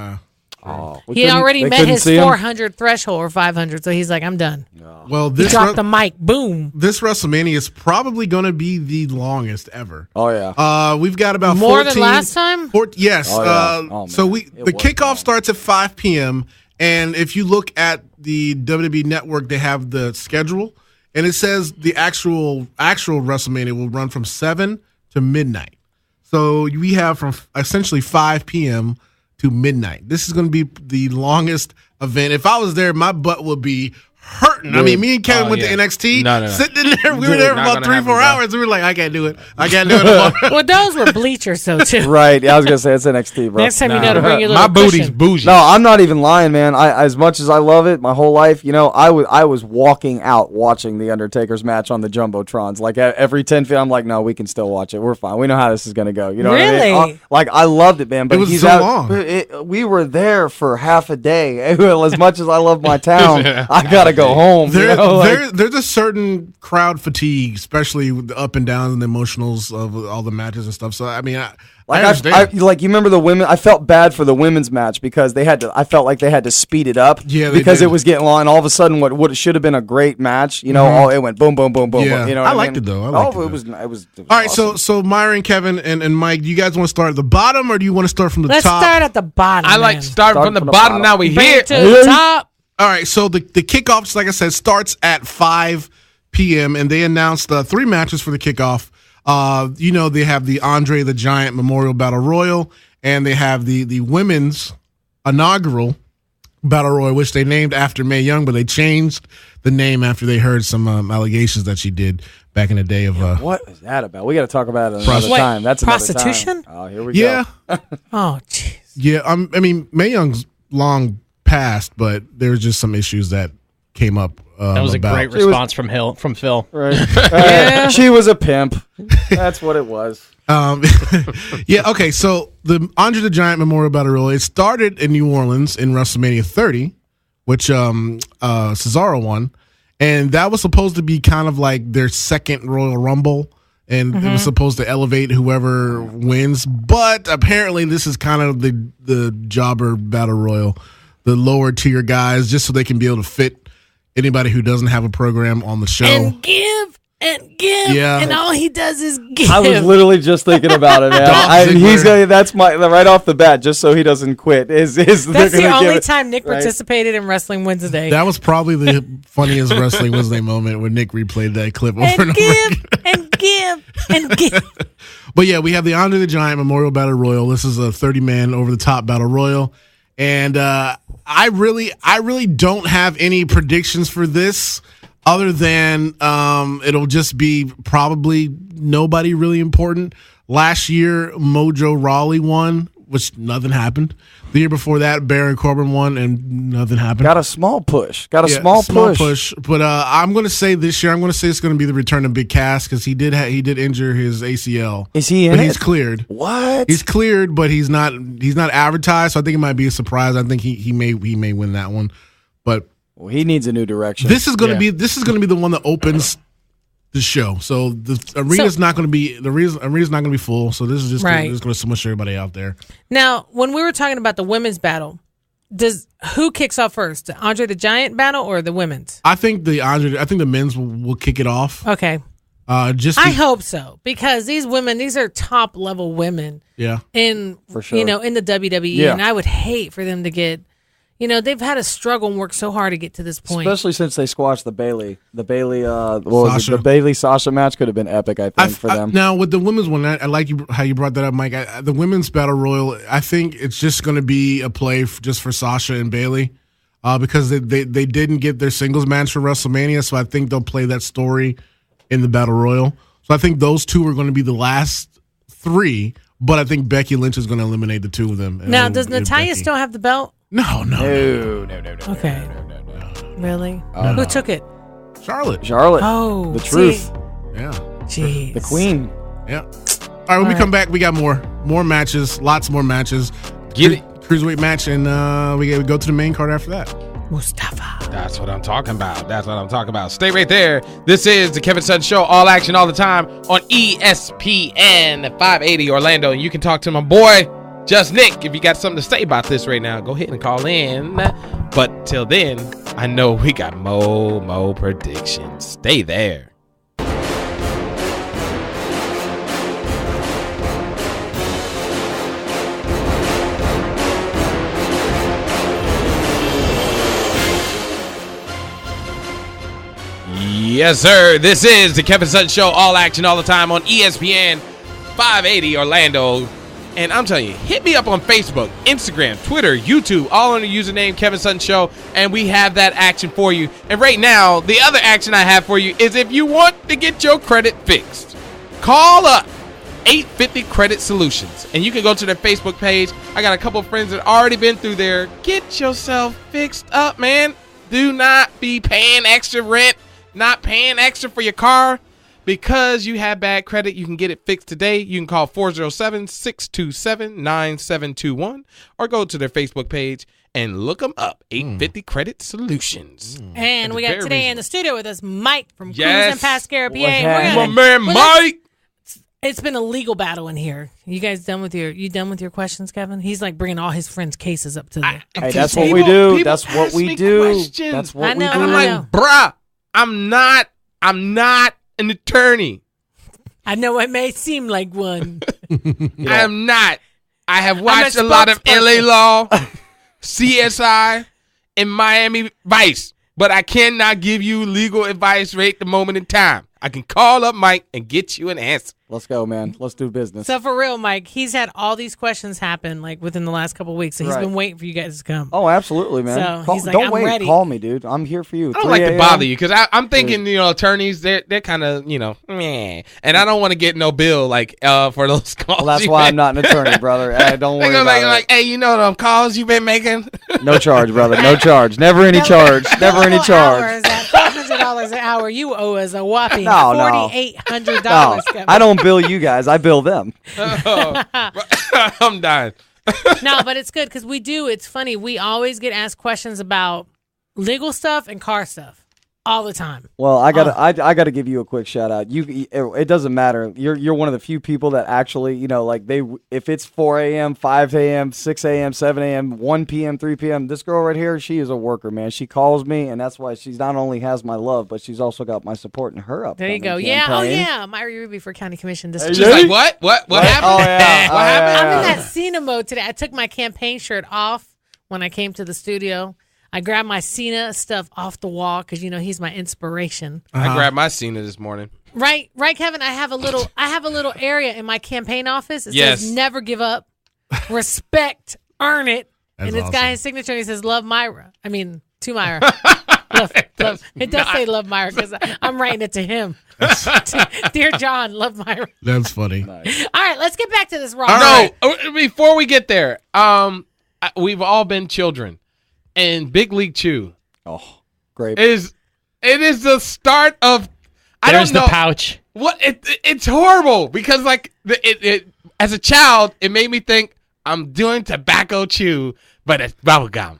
Speaker 6: He already met his 400 threshold or 500, so he's like, I'm done.
Speaker 8: Well,
Speaker 6: He
Speaker 8: this
Speaker 6: dropped the mic. Boom.
Speaker 8: this WrestleMania is probably going to be the longest ever.
Speaker 7: Oh yeah.
Speaker 8: We've got about
Speaker 6: More
Speaker 8: 14,
Speaker 6: than last time?
Speaker 8: Yes.
Speaker 7: Oh, yeah. Oh,
Speaker 8: so
Speaker 7: man.
Speaker 8: the kickoff starts at 5 p.m. And if you look at the WWE Network, they have the schedule, and it says the actual WrestleMania will run from 7 to midnight. So we have from essentially 5 p.m. to midnight. This is going to be the longest event. If I was there, my butt would be hurting. I mean, me and Kevin went to NXT,
Speaker 5: No.
Speaker 8: sitting in there. We were there for
Speaker 5: Not
Speaker 8: about
Speaker 5: gonna
Speaker 8: 3-4
Speaker 5: happen,
Speaker 8: hours. We were like, I can't do it. I can't do it no more.
Speaker 6: Well, those were bleachers, so too.
Speaker 7: Right. Yeah, I was gonna say it's NXT, bro.
Speaker 6: Next time you know to bring your little
Speaker 5: my booty's
Speaker 6: cushion.
Speaker 5: bougie.
Speaker 7: No, I'm not even lying, man. As much as I love it, my whole life, I was walking out watching the Undertaker's match on the jumbotrons. Like every 10 feet, I'm like, no, we can still watch it. We're fine. We know how this is gonna go. You know what I mean?
Speaker 6: Really?
Speaker 7: Like I loved it, man. But
Speaker 8: It was
Speaker 7: he's
Speaker 8: so
Speaker 7: out.
Speaker 8: long.
Speaker 7: We were there for half a day. As much as I love my town, I gotta I go home.
Speaker 8: There's a certain crowd fatigue, especially with the up and downs and the emotionals of all the matches and stuff. So I mean, I understand.
Speaker 7: Like you remember the women? I felt bad for the women's match because they had to. I felt like they had to speed it up.
Speaker 8: Yeah,
Speaker 7: because it was getting long. And all of a sudden, what should have been a great match, it went boom, boom, boom, boom.
Speaker 8: Yeah.
Speaker 7: Boom, you know,
Speaker 8: I liked it though.
Speaker 7: It was
Speaker 8: all right.
Speaker 7: awesome.
Speaker 8: So Myra and Kevin and Mike, do you guys want to start at the bottom or do you want to start from the
Speaker 6: Let's
Speaker 8: top?
Speaker 6: start at the bottom.
Speaker 5: I like starting from the bottom. Now we
Speaker 6: Bring
Speaker 5: here.
Speaker 6: it to the top.
Speaker 8: All right, so the kickoff, just like I said, starts at 5 p.m. and they announced 3 matches for the kickoff. They have the Andre the Giant Memorial Battle Royal, and they have the women's inaugural Battle Royal, which they named after Mae Young, but they changed the name after they heard some allegations that she did back in the day of.
Speaker 7: What is that about? We got to talk about it another time. That's
Speaker 6: prostitution.
Speaker 7: Another time. Oh, here we
Speaker 8: go.
Speaker 6: Oh, jeez.
Speaker 8: Yeah, I mean, Mae Young's long past, but there's just some issues that came up.
Speaker 9: That was a great response from Phil.
Speaker 7: Right. Yeah. She was a pimp. That's what it was.
Speaker 8: Yeah, okay, so the Andre the Giant Memorial Battle Royal, it started in New Orleans in WrestleMania 30, which Cesaro won, and that was supposed to be kind of like their second Royal Rumble, and it was supposed to elevate whoever wins, but apparently this is kind of the jobber Battle Royal, the lower tier guys, just so they can be able to fit anybody who doesn't have a program on the show.
Speaker 6: And give.
Speaker 8: Yeah.
Speaker 6: And all he does is give.
Speaker 7: I was literally just thinking about it, man. That's my right off the bat, just so he doesn't quit. That's
Speaker 6: the only time Nick participated in Wrestling Wednesday.
Speaker 8: That was probably the funniest Wrestling Wednesday moment when Nick replayed that clip over and over again.
Speaker 6: And give.
Speaker 8: But yeah, we have the Andre the Giant Memorial Battle Royal. This is a 30-man over-the-top Battle Royal. And I really don't have any predictions for this other than it'll just be probably nobody really important. Last year, Mojo Rawley won, which nothing happened. The year before that, Baron Corbin won, and nothing happened.
Speaker 7: Got a small push. Small push.
Speaker 8: But I'm going to say this year, it's going to be the return of Big Cass because he did injure his ACL.
Speaker 7: Is he in it?
Speaker 8: He's cleared.
Speaker 7: What?
Speaker 8: He's cleared, but he's not advertised. So I think it might be a surprise. I think he may win that one. But
Speaker 7: he needs a new direction.
Speaker 8: This is going to be the one that opens the show. So the arena's not going to be full. So this is just going to smush everybody out there.
Speaker 6: Now, when we were talking about the women's battle, who kicks off first? The Andre the Giant battle or the women's?
Speaker 8: I think the men's will kick it off.
Speaker 6: Okay. I hope so because these are top level women.
Speaker 8: Yeah.
Speaker 7: For sure.
Speaker 6: In the WWE, and I would hate for them to get. They've had to struggle and work so hard to get to this point.
Speaker 7: Especially since they squashed the Bailey Sasha match could have been epic, I think, for them.
Speaker 8: Now, with the women's one, I like how you brought that up, Mike. The women's battle royal, I think it's just going to be a play just for Sasha and Bailey because they didn't get their singles match for WrestleMania, so I think they'll play that story in the battle royal. So I think those two are going to be the last 3, but I think Becky Lynch is going to eliminate the 2 of them.
Speaker 6: Now, does Natalya still have the belt?
Speaker 8: No.
Speaker 6: Okay.
Speaker 8: No.
Speaker 6: Really? Who took it?
Speaker 8: Charlotte.
Speaker 6: Oh,
Speaker 7: the truth.
Speaker 8: Yeah.
Speaker 6: Jeez.
Speaker 7: The queen.
Speaker 8: Yeah. All right. When we come back, we got more matches. Lots more matches.
Speaker 5: Get it.
Speaker 8: Cruiserweight match, and we go to the main card after that.
Speaker 6: Mustafa.
Speaker 5: That's what I'm talking about. Stay right there. This is the Kevin Sutton Show, all action all the time on ESPN 580 Orlando. And you can talk to my boy, Just Nick, if you got something to say about this right now, go ahead and call in. But till then, I know we got more predictions. Stay there. Yes, sir. This is the Kevin Sutton Show, all action all the time on ESPN 580 Orlando. And I'm telling you, hit me up on Facebook, Instagram, Twitter, YouTube, all under the username Kevin Sutton Show, and we have that action for you. And right now, the other action I have for you is if you want to get your credit fixed, call up 850 Credit Solutions, and you can go to their Facebook page. I got a couple of friends that already been through there. Get yourself fixed up, man. Do not be paying extra rent, not paying extra for your car. Because you have bad credit, you can get it fixed today. You can call 407-627-9721 or go to their Facebook page and look them up. 850 Credit Solutions.
Speaker 6: And we got today in the studio with us Mike from Crews and Pesquera, PA.
Speaker 5: My man Mike.
Speaker 6: It's been a legal battle in here. You guys done with your questions, Kevin? He's like bringing all his friends' cases up to the.
Speaker 7: Hey, that's what we do. That's what we do. That's what we do.
Speaker 5: And I'm like, bruh, I'm not an attorney.
Speaker 6: I know it may seem like one.
Speaker 5: I'm not. I have watched a lot of LA Law, CSI, and Miami Vice, but I cannot give you legal advice right at the moment in time. I can call up Mike and get you an answer.
Speaker 7: Let's go, man. Let's do business.
Speaker 6: So for real, Mike, he's had all these questions happen like within the last couple of weeks. So he's been waiting for you guys to come.
Speaker 7: Oh, absolutely, man.
Speaker 6: So he's like,
Speaker 7: don't
Speaker 6: I'm
Speaker 7: wait.
Speaker 6: ready.
Speaker 7: Call me, dude. I'm here for you.
Speaker 5: I don't like to bother you because I'm thinking, attorneys, they're kind of, meh. And I don't want to get no bill for those calls.
Speaker 7: Well, that's why I'm not an attorney, brother. Hey, don't worry about it.
Speaker 5: Like, hey, you know them calls you've been making?
Speaker 7: No charge, brother. No charge. Never any charge. Never any charge.
Speaker 6: At $500 an hour, you owe us a whopping $4,800.
Speaker 7: No, I don't bill you guys. I bill them.
Speaker 5: I'm dying.
Speaker 6: No, but it's good because it's funny. We always get asked questions about legal stuff and car stuff all the time.
Speaker 7: Well, I gotta give you a quick shout out. It doesn't matter. You're one of the few people that actually, if it's 4 a.m., 5 a.m., 6 a.m., 7 a.m., 1 p.m., 3 p.m., this girl right here, she is a worker, man. She calls me, and that's why she's not only has my love, but she's also got my support in her upcoming
Speaker 6: There you go.
Speaker 7: campaign.
Speaker 6: Yeah. Oh, yeah. Myra Ruby for County Commission District.
Speaker 5: She's like, what? What happened?
Speaker 7: Oh, yeah.
Speaker 5: What happened?
Speaker 6: I'm in that Cena mode today. I took my campaign shirt off when I came to the studio. I grabbed my Cena stuff off the wall because he's my inspiration.
Speaker 5: I grabbed my Cena this morning.
Speaker 6: Right, Kevin. I have a little area in my campaign office. It says "Never give up, respect, earn it," and it's got his signature. And he says "Love Myra." I mean, to Myra. love. It does say "Love Myra" because I'm writing it to him. Dear John, love Myra.
Speaker 8: That's funny.
Speaker 6: Nice. All right, let's get back to this.
Speaker 5: Before we get there, we've all been children. And Big League Chew.
Speaker 7: Oh, great.
Speaker 5: It is the start of
Speaker 9: There's the pouch.
Speaker 5: What it's horrible because it as a child it made me think I'm doing tobacco chew, but it's bubble gum.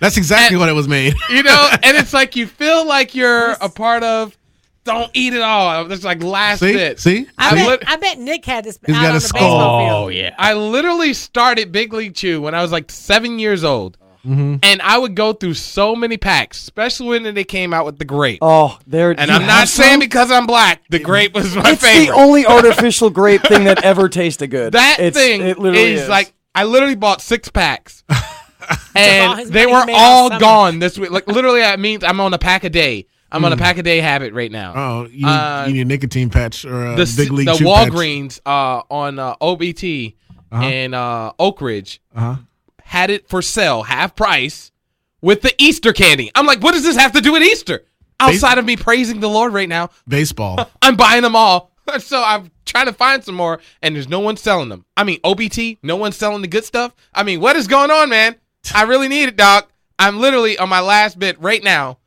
Speaker 8: That's exactly what it was made.
Speaker 5: And it's like you feel like you're a part of. Don't eat it all. It's like last bit.
Speaker 8: See?
Speaker 6: I bet Nick had this
Speaker 8: He's
Speaker 6: out
Speaker 8: got
Speaker 6: on
Speaker 8: a
Speaker 6: the
Speaker 8: skull.
Speaker 6: baseball field.
Speaker 9: Oh, yeah.
Speaker 5: I literally started Big League Chew when I was like 7 years old.
Speaker 8: Mm-hmm.
Speaker 5: And I would go through so many packs, especially when they came out with the grape.
Speaker 7: Oh, there.
Speaker 5: And I'm not saying because I'm black. The grape was my favorite.
Speaker 7: It's the only artificial grape thing that ever tasted good.
Speaker 5: It literally is like I literally bought 6 packs, and they were all gone this week. Like literally, that means I'm on a pack a day. I'm on a pack a day habit right now.
Speaker 8: Oh, you need a nicotine patch or a Big League
Speaker 5: the
Speaker 8: Chew
Speaker 5: Walgreens on OBT and Oak Ridge. Had it for sale, half price, with the Easter candy. I'm like, what does this have to do with Easter? Outside of me praising the Lord right now.
Speaker 8: Baseball.
Speaker 5: I'm buying them all. So I'm trying to find some more, and there's no one selling them. I mean, OBT, no one's selling the good stuff. I mean, what is going on, man? I really need it, dog. I'm literally on my last bit right now.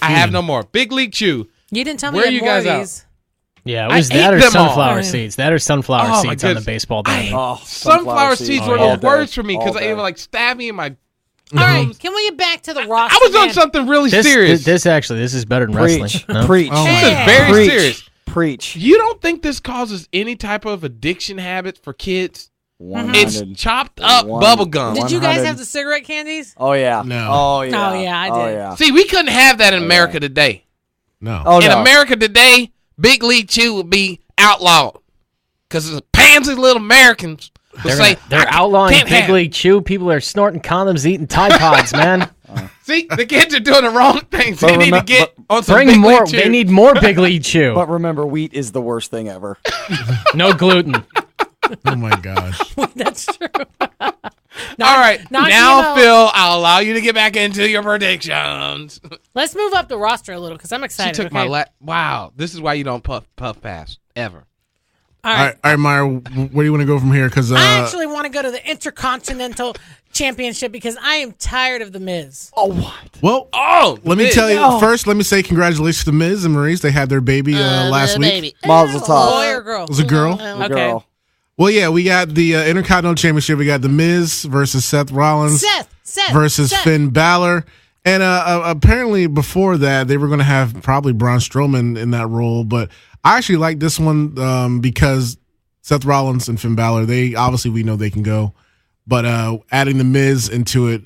Speaker 5: I have no more. Big League Chew.
Speaker 6: You didn't tell me
Speaker 5: Where
Speaker 6: you
Speaker 5: are
Speaker 6: had
Speaker 5: you
Speaker 6: more
Speaker 5: guys
Speaker 6: of these.
Speaker 9: Yeah, it was that or sunflower seeds. That or sunflower seeds on the baseball diamond.
Speaker 5: Sunflower seeds were the worst for me because they were like stab me in my.
Speaker 6: All right, can we get back to the roster?
Speaker 5: I was on something really serious.
Speaker 9: This is better than wrestling. No?
Speaker 7: Preach.
Speaker 5: Oh, this is very serious.
Speaker 7: Preach.
Speaker 5: You don't think this causes any type of addiction habits for kids? It's chopped up bubble gum.
Speaker 6: Did you guys have the cigarette candies?
Speaker 7: Oh yeah.
Speaker 8: No.
Speaker 7: Oh yeah.
Speaker 6: Oh yeah, I did.
Speaker 7: Oh, yeah.
Speaker 5: See, we couldn't have that in America today.
Speaker 8: No.
Speaker 7: Oh,
Speaker 5: in America today, Big League Chew would be outlawed because the pansy little Americans would say
Speaker 9: they're outlawing Big League Chew. People are snorting condoms, eating Tide Pods, man.
Speaker 5: See, the kids are doing the wrong things. They need to get on some
Speaker 9: Bring
Speaker 5: Big
Speaker 9: more.
Speaker 5: League Chew.
Speaker 9: They need more Big League Chew.
Speaker 7: But remember, wheat is the worst thing ever.
Speaker 9: No gluten.
Speaker 8: Oh my gosh.
Speaker 6: That's true.
Speaker 5: All right, now Phil, I'll allow you to get back into your predictions.
Speaker 6: Let's move up the roster a little because I'm excited.
Speaker 5: She took my wow. This is why you don't puff pass ever.
Speaker 6: All right,
Speaker 8: Myra, where do you want to go from here? Because
Speaker 6: I actually want to to go to the Intercontinental Championship because I am tired of The Miz.
Speaker 7: Oh, what?
Speaker 8: Well, let me tell you first. Let me say congratulations to Miz and Maurice. They had their baby last week.
Speaker 7: Mazel tov.
Speaker 6: Boy or girl?
Speaker 8: It was a girl.
Speaker 6: Okay.
Speaker 7: Girl.
Speaker 8: Well, yeah, we got the Intercontinental Championship. We got the Miz versus Seth Rollins
Speaker 6: Seth
Speaker 8: versus Finn Balor. And apparently before that, they were going to have probably Braun Strowman in that role. But I actually like this one because Seth Rollins and Finn Balor, we know they can go. But adding the Miz into it,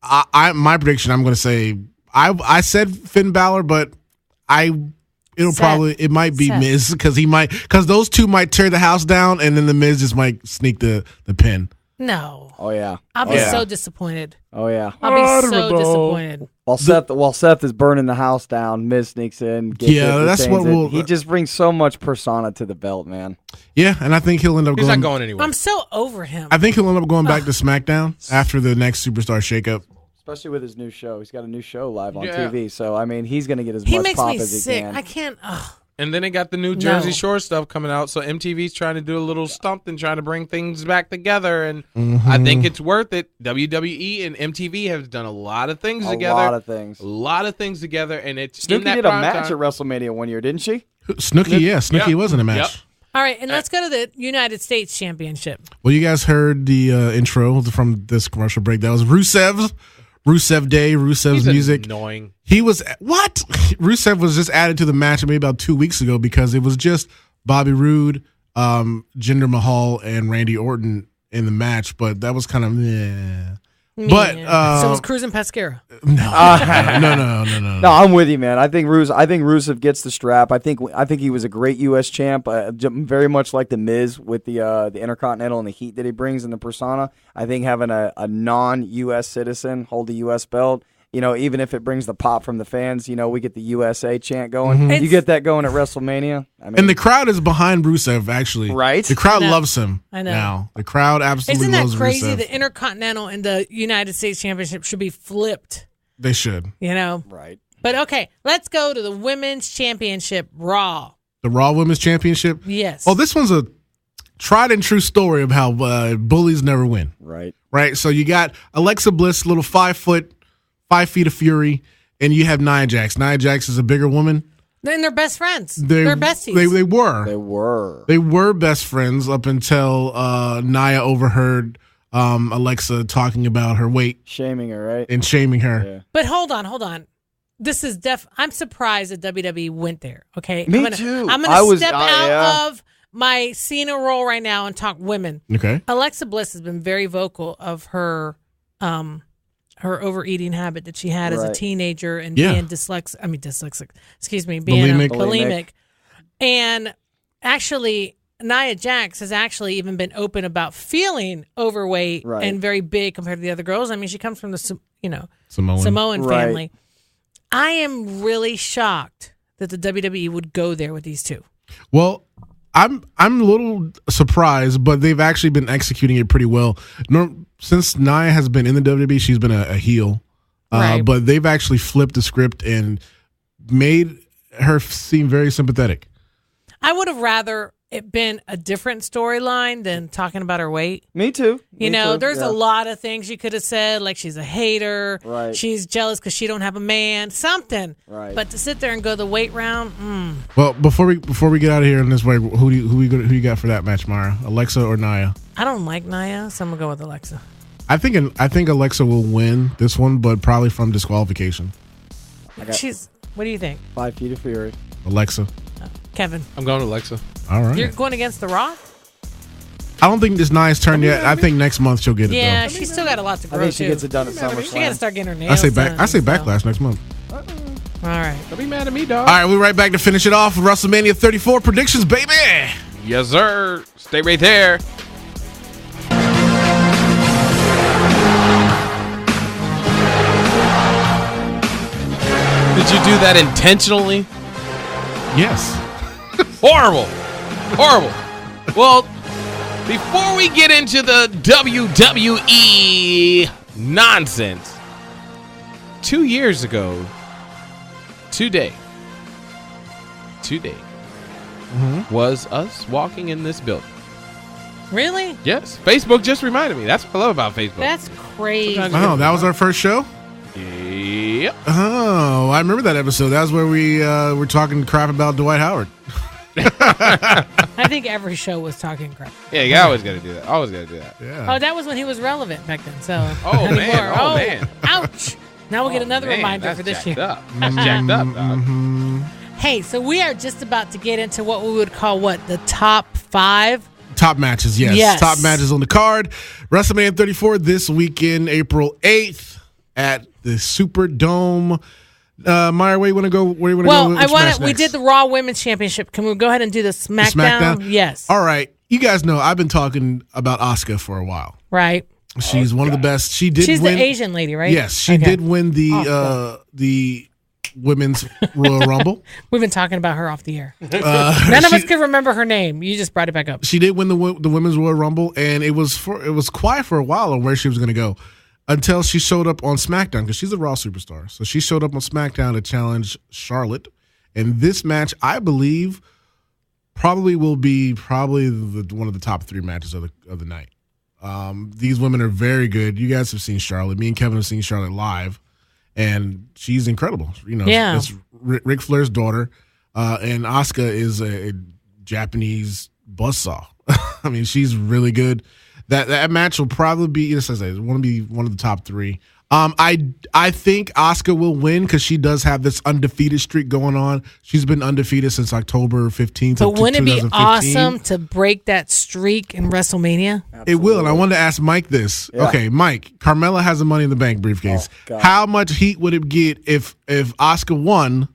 Speaker 8: my prediction, I'm going to say, I said Finn Balor, but it might be
Speaker 6: Seth.
Speaker 8: Miz because those two might tear the house down, and then the Miz just might sneak the pin.
Speaker 6: No.
Speaker 7: Oh, yeah.
Speaker 6: I'll be so disappointed.
Speaker 7: Oh, yeah.
Speaker 6: I'll be so disappointed.
Speaker 7: While Seth is burning the house down, Miz sneaks in.
Speaker 8: That's what
Speaker 7: he just brings so much persona to the belt, man.
Speaker 8: Yeah, and I think he'll end up
Speaker 5: He's not going anywhere.
Speaker 6: I'm so over him.
Speaker 8: I think he'll end up going back to SmackDown after the next Superstar shakeup.
Speaker 7: Especially with his new show. He's got a new show live on TV. So, I mean, he's going to get as much
Speaker 6: He makes
Speaker 7: pop
Speaker 6: me
Speaker 7: as he
Speaker 6: sick.
Speaker 7: can.
Speaker 6: I can't.
Speaker 5: And then they got the new Jersey Shore stuff coming out, so MTV's trying to do a little something, trying to bring things back together, and I think it's worth it. WWE and MTV have done a lot of things together.
Speaker 7: A lot of things.
Speaker 5: A lot of things together, and it's
Speaker 7: Snooki
Speaker 5: in that
Speaker 7: did a
Speaker 5: prime
Speaker 7: match
Speaker 5: time.
Speaker 7: at WrestleMania one year, didn't she?
Speaker 8: Snooki was in a match.
Speaker 5: Yep.
Speaker 6: All right, and let's go to the United States Championship.
Speaker 8: Well, you guys heard the intro from this commercial break. That was Rusev Day, Rusev's
Speaker 5: He's
Speaker 8: music.
Speaker 5: Annoying.
Speaker 8: He was what? Rusev was just added to the match maybe about 2 weeks ago because it was just Bobby Roode, Jinder Mahal, and Randy Orton in the match, but that was kind of But
Speaker 6: so was Crews and Pesquera.
Speaker 8: No,
Speaker 7: No, I'm with you, man. I think Rusev gets the strap. I think he was a great U.S. champ, very much like the Miz with the Intercontinental and the heat that he brings in the persona. I think having a non-U.S. citizen hold the U.S. belt, even if it brings the pop from the fans, we get the USA chant going. You get that going at WrestleMania. I mean,
Speaker 8: and the crowd is behind Rusev, actually.
Speaker 7: Right?
Speaker 8: The crowd loves him.
Speaker 6: I know.
Speaker 8: Now. The crowd absolutely
Speaker 6: Isn't that
Speaker 8: loves
Speaker 6: crazy?
Speaker 8: Rusev.
Speaker 6: The Intercontinental and the United States Championship should be flipped.
Speaker 8: They should.
Speaker 7: Right.
Speaker 6: But okay, let's go to the Women's Championship, Raw.
Speaker 8: The Raw Women's Championship?
Speaker 6: Yes.
Speaker 8: Oh, this one's a tried and true story of how bullies never win.
Speaker 7: Right.
Speaker 8: So you got Alexa Bliss, little 5 feet of fury, and you have Nia Jax. Nia Jax is a bigger woman.
Speaker 6: Then they're best friends. They're besties.
Speaker 8: They were best friends up until Nia overheard Alexa talking about her weight.
Speaker 7: Shaming her, right?
Speaker 8: And shaming her.
Speaker 7: Yeah.
Speaker 6: But hold on. This is I'm surprised that WWE went there, okay?
Speaker 7: Me too.
Speaker 6: I'm going to step out of my Cena role right now and talk women.
Speaker 8: Okay.
Speaker 6: Alexa Bliss has been very vocal of her overeating habit that she had as a teenager and being dyslexic. Excuse me, being bulimic. And actually, Nia Jax has actually even been open about feeling overweight and very big compared to the other girls. I mean, she comes from the Samoan family. I am really shocked that the WWE would go there with these two.
Speaker 8: Well, I'm a little surprised, but they've actually been executing it pretty well. Since Nia has been in the WWE, she's been a heel. But they've actually flipped the script and made her seem very sympathetic.
Speaker 6: I would have rather it been a different storyline than talking about her weight.
Speaker 7: Me too.
Speaker 6: There's a lot of things you could have said, like she's a hater, she's jealous because she don't have a man, something.
Speaker 7: Right.
Speaker 6: But to sit there and go the weight round,
Speaker 8: Well, before we get out of here in this way, who you got for that match, Mara? Alexa or Nia?
Speaker 6: I don't like Nia, so I'm gonna go with Alexa.
Speaker 8: I think Alexa will win this one, but probably from disqualification.
Speaker 6: What do you think?
Speaker 7: 5 feet of fury.
Speaker 8: Alexa.
Speaker 6: Kevin.
Speaker 5: I'm going to Alexa.
Speaker 8: All right.
Speaker 6: You're going against The Rock?
Speaker 8: I don't think this Nia's turn yet. I think next month she'll get it.
Speaker 6: Yeah,
Speaker 8: though.
Speaker 6: she's still got a lot to grow.
Speaker 7: I think she gets it done at SummerSlam.
Speaker 6: She got to start getting her nails
Speaker 8: I say
Speaker 6: done.
Speaker 8: Backlash next month.
Speaker 6: All right.
Speaker 5: Don't be mad at me, dog.
Speaker 8: All right, we're right back to finish it off with WrestleMania 34 predictions, baby.
Speaker 5: Yes, sir. Stay right there. Did you do that intentionally?
Speaker 8: Yes.
Speaker 5: Horrible. Well, before we get into the WWE nonsense, 2 years ago, today, was us walking in this building.
Speaker 6: Really?
Speaker 5: Yes. Facebook just reminded me. That's what I love about Facebook.
Speaker 6: That's crazy.
Speaker 8: Oh, that was our first show?
Speaker 5: Yep.
Speaker 8: Oh, I remember that episode. That was where we were talking crap about Dwight Howard.
Speaker 6: I think every show was talking crap.
Speaker 5: Yeah, you always got to do that. Always got to do that.
Speaker 8: Yeah.
Speaker 6: Oh, that was when he was relevant back then. So.
Speaker 5: Oh, man. Oh, man.
Speaker 6: Ouch. Now we'll get another reminder for this year.
Speaker 5: That's jacked up, dog.
Speaker 6: Hey, so we are just about to get into what we would call the top 5.
Speaker 8: Top matches, yes.
Speaker 6: Yes.
Speaker 8: Top matches on the card. WrestleMania 34 this weekend, April 8th at the Superdome. Meyer, where you want to go? Where you want to go?
Speaker 6: Well, we did the Raw Women's Championship. Can we go ahead and do the SmackDown? Yes.
Speaker 8: All right. You guys know I've been talking about Asuka for a while.
Speaker 6: Right.
Speaker 8: She's one of the best. She's
Speaker 6: the Asian lady, right?
Speaker 8: Yes, she did win the Women's Royal Rumble.
Speaker 6: We've been talking about her off the air. None of us could remember her name. You just brought it back up.
Speaker 8: She did win the Women's Royal Rumble, and it was quiet for a while on where she was going to go until she showed up on SmackDown because she's a Raw superstar. So she showed up on SmackDown to challenge Charlotte, and this match, I believe, probably will be one of the top 3 matches of the night. These women are very good. You guys have seen Charlotte. Me and Kevin have seen Charlotte live, and she's incredible. It's Ric Flair's daughter, and Asuka is a Japanese buzzsaw. I mean, she's really good. That match will probably be, as I say, it want to be one of the top 3. I think Asuka will win because she does have this undefeated streak going on. She's been undefeated since October 15th.
Speaker 6: But wouldn't it be awesome to break that streak in WrestleMania?
Speaker 8: Absolutely. It will, and I wanted to ask Mike this. Yeah. Okay, Mike, Carmella has a Money in the Bank briefcase. How much heat would it get if Asuka won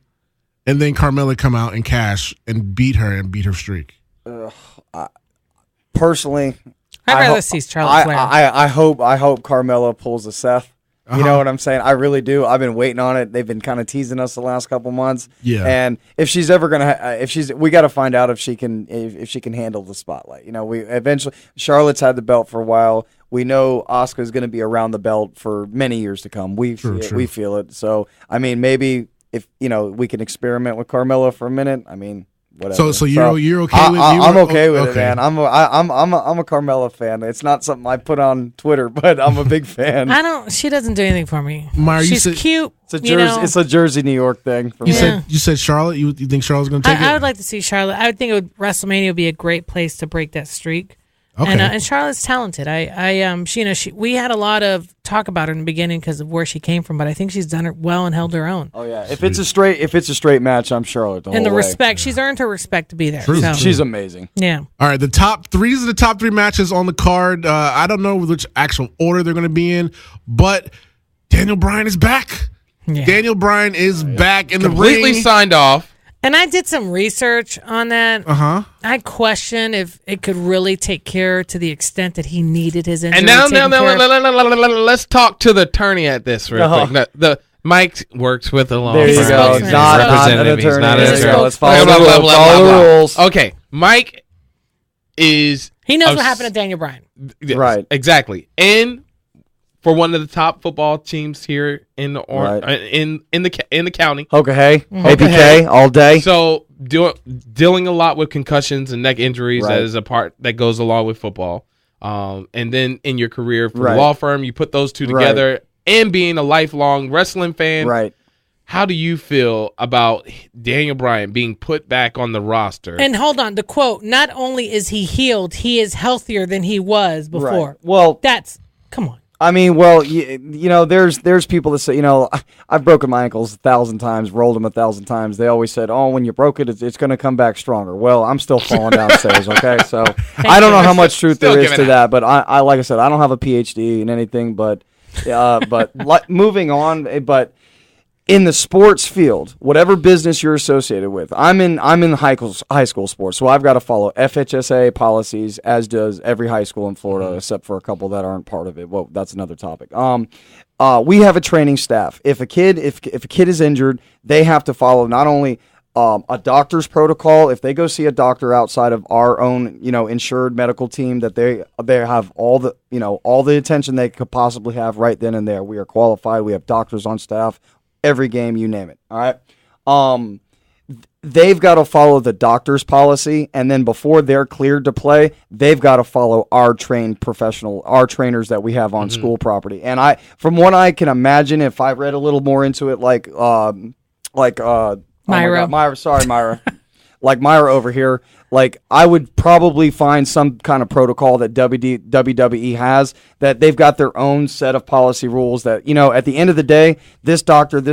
Speaker 8: and then Carmella come out and cash and beat her streak?
Speaker 7: Personally,
Speaker 6: I'd rather see Charlotte Flair.
Speaker 7: I hope Carmella pulls a Seth. You know what I'm saying? I really do. I've been waiting on it. They've been kind of teasing us the last couple months.
Speaker 8: Yeah.
Speaker 7: And if she's ever gonna, we got to find out if she can handle the spotlight. We eventually, Charlotte's had the belt for a while. We know Asuka's going to be around the belt for many years to come. We feel it. So I mean, maybe if we can experiment with Carmella for a minute. I mean. Whatever.
Speaker 8: So you're okay with it?
Speaker 7: I'm okay with it, man. I'm a Carmella fan. It's not something I put on Twitter, but I'm a big fan.
Speaker 6: She doesn't do anything for me.
Speaker 8: Meyer,
Speaker 6: she's cute.
Speaker 7: It's a Jersey, New York thing. For me.
Speaker 8: You said Charlotte. You think Charlotte's going to take it?
Speaker 6: I would like to see Charlotte. I would think WrestleMania would be a great place to break that streak.
Speaker 8: Okay.
Speaker 6: And Charlotte's talented. We had a lot of talk about her in the beginning because of where she came from, but I think she's done it well and held her own.
Speaker 7: Oh yeah, if it's a straight match, I'm Charlotte.
Speaker 6: And the respect, she's earned her respect to be there.
Speaker 8: True.
Speaker 6: So.
Speaker 7: She's amazing.
Speaker 6: Yeah.
Speaker 8: All right, these are the top 3 matches on the card. I don't know which actual order they're going to be in, but Daniel Bryan is back.
Speaker 6: Yeah.
Speaker 8: Daniel Bryan is back in the ring.
Speaker 5: Completely signed off.
Speaker 6: And I did some research on that. I question if it could really take care to the extent that he needed his injury.
Speaker 5: And now, let's talk to the attorney at this real quick. The Mike works with the law.
Speaker 7: There you go. Not an attorney. He's not an attorney. Let's follow the rules.
Speaker 5: Okay, Mike is.
Speaker 6: He knows what happened to Daniel Bryan.
Speaker 5: Yes,
Speaker 7: right.
Speaker 5: Exactly. And for one of the top football teams here in the in the county.
Speaker 7: Okay. APK all day.
Speaker 5: So dealing a lot with concussions and neck injuries that is a part that goes along with football. And then in your career for the law firm, you put those two together and being a lifelong wrestling fan.
Speaker 7: Right.
Speaker 5: How do you feel about Daniel Bryan being put back on the roster?
Speaker 6: And hold on, the quote, not only is he healed, he is healthier than he was before.
Speaker 7: Right. Well,
Speaker 6: come on.
Speaker 7: I mean, there's people that say, I've broken my ankles 1,000 times, rolled them 1,000 times. They always said, oh, when you broke it, it's going to come back stronger. Well, I'm still falling downstairs, okay? So I don't know how much truth there is to that, but I like I said, I don't have a PhD in anything, but moving on, but in the sports field, whatever business you're associated with, I'm in high school sports, so I've got to follow FHSA policies, as does every high school in Florida, except for a couple that aren't part of it. Well, that's another topic. We have a training staff. If a kid is injured, they have to follow not only a doctor's protocol. If they go see a doctor outside of our own, insured medical team, that they have all the attention they could possibly have right then and there. We are qualified. We have doctors on staff. Every game, you name it. All right. they've got to follow the doctor's policy, and then before they're cleared to play, they've got to follow our trainers that we have on school property. And from what I can imagine, if I read a little more into it, like
Speaker 6: Myra.
Speaker 7: Myra, like Myra over here, like I would probably find some kind of protocol that WWE has, that they've got their own set of policy rules that, at the end of the day, this doctor, and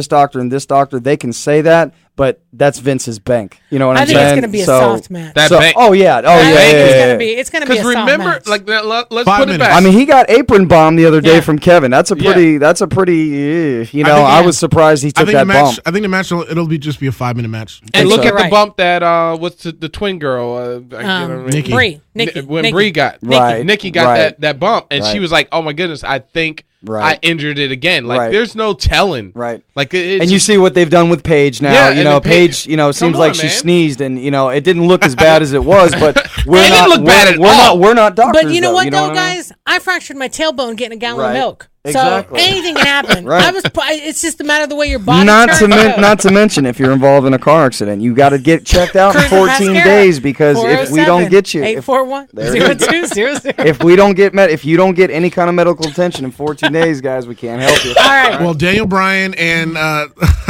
Speaker 7: this doctor, they can say that, but that's Vince's bank. You know what I'm saying?
Speaker 6: I think it's going to be a soft match.
Speaker 5: Bank.
Speaker 7: Oh yeah.
Speaker 6: It's going to be a soft
Speaker 5: remember,
Speaker 6: match.
Speaker 5: like, let's
Speaker 8: 5
Speaker 5: put it
Speaker 8: minutes.
Speaker 5: back.
Speaker 7: I mean, he got apron bomb the other day from Kevin. That's a pretty. I was surprised he took that bump.
Speaker 8: I think the match it'll just be a 5-minute match.
Speaker 5: And look at
Speaker 6: Right.
Speaker 5: the bump that was the twin girl,
Speaker 8: Nikki.
Speaker 6: Nikki.
Speaker 5: when Bree got
Speaker 7: Right.
Speaker 5: Nikki got
Speaker 7: Right.
Speaker 5: that bump, and she
Speaker 7: Right.
Speaker 5: was like, "Oh my goodness, I think
Speaker 7: Right.
Speaker 5: I injured it again." Like,
Speaker 7: Right.
Speaker 5: there's no telling.
Speaker 7: Right.
Speaker 5: Like,
Speaker 7: And you see what they've done with Paige now.
Speaker 5: Yeah, and then
Speaker 7: Paige,
Speaker 5: Come
Speaker 7: seems
Speaker 5: on,
Speaker 7: like she
Speaker 5: man.
Speaker 7: sneezed, and it didn't look as bad as it was. But we're
Speaker 5: It didn't
Speaker 7: not.
Speaker 5: look bad at all.
Speaker 7: We're not doctors.
Speaker 6: But you know what, though,
Speaker 7: what I mean?
Speaker 6: guys? I fractured my tailbone getting a gallon of
Speaker 7: Right.
Speaker 6: milk.
Speaker 7: Exactly.
Speaker 6: So anything can happen.
Speaker 7: Right.
Speaker 6: It's just a matter of the way your body
Speaker 7: Not
Speaker 6: turns.
Speaker 7: to mention, if you're involved in a car accident, you got to get checked out in
Speaker 6: Crews and
Speaker 7: 14
Speaker 6: Pesquera,
Speaker 7: days, because if we don't get you,
Speaker 6: 841-0200.
Speaker 7: if we don't get if you don't get any kind of medical attention in 14 days, guys, we can't help you.
Speaker 6: All right.
Speaker 8: Well, Daniel Bryan and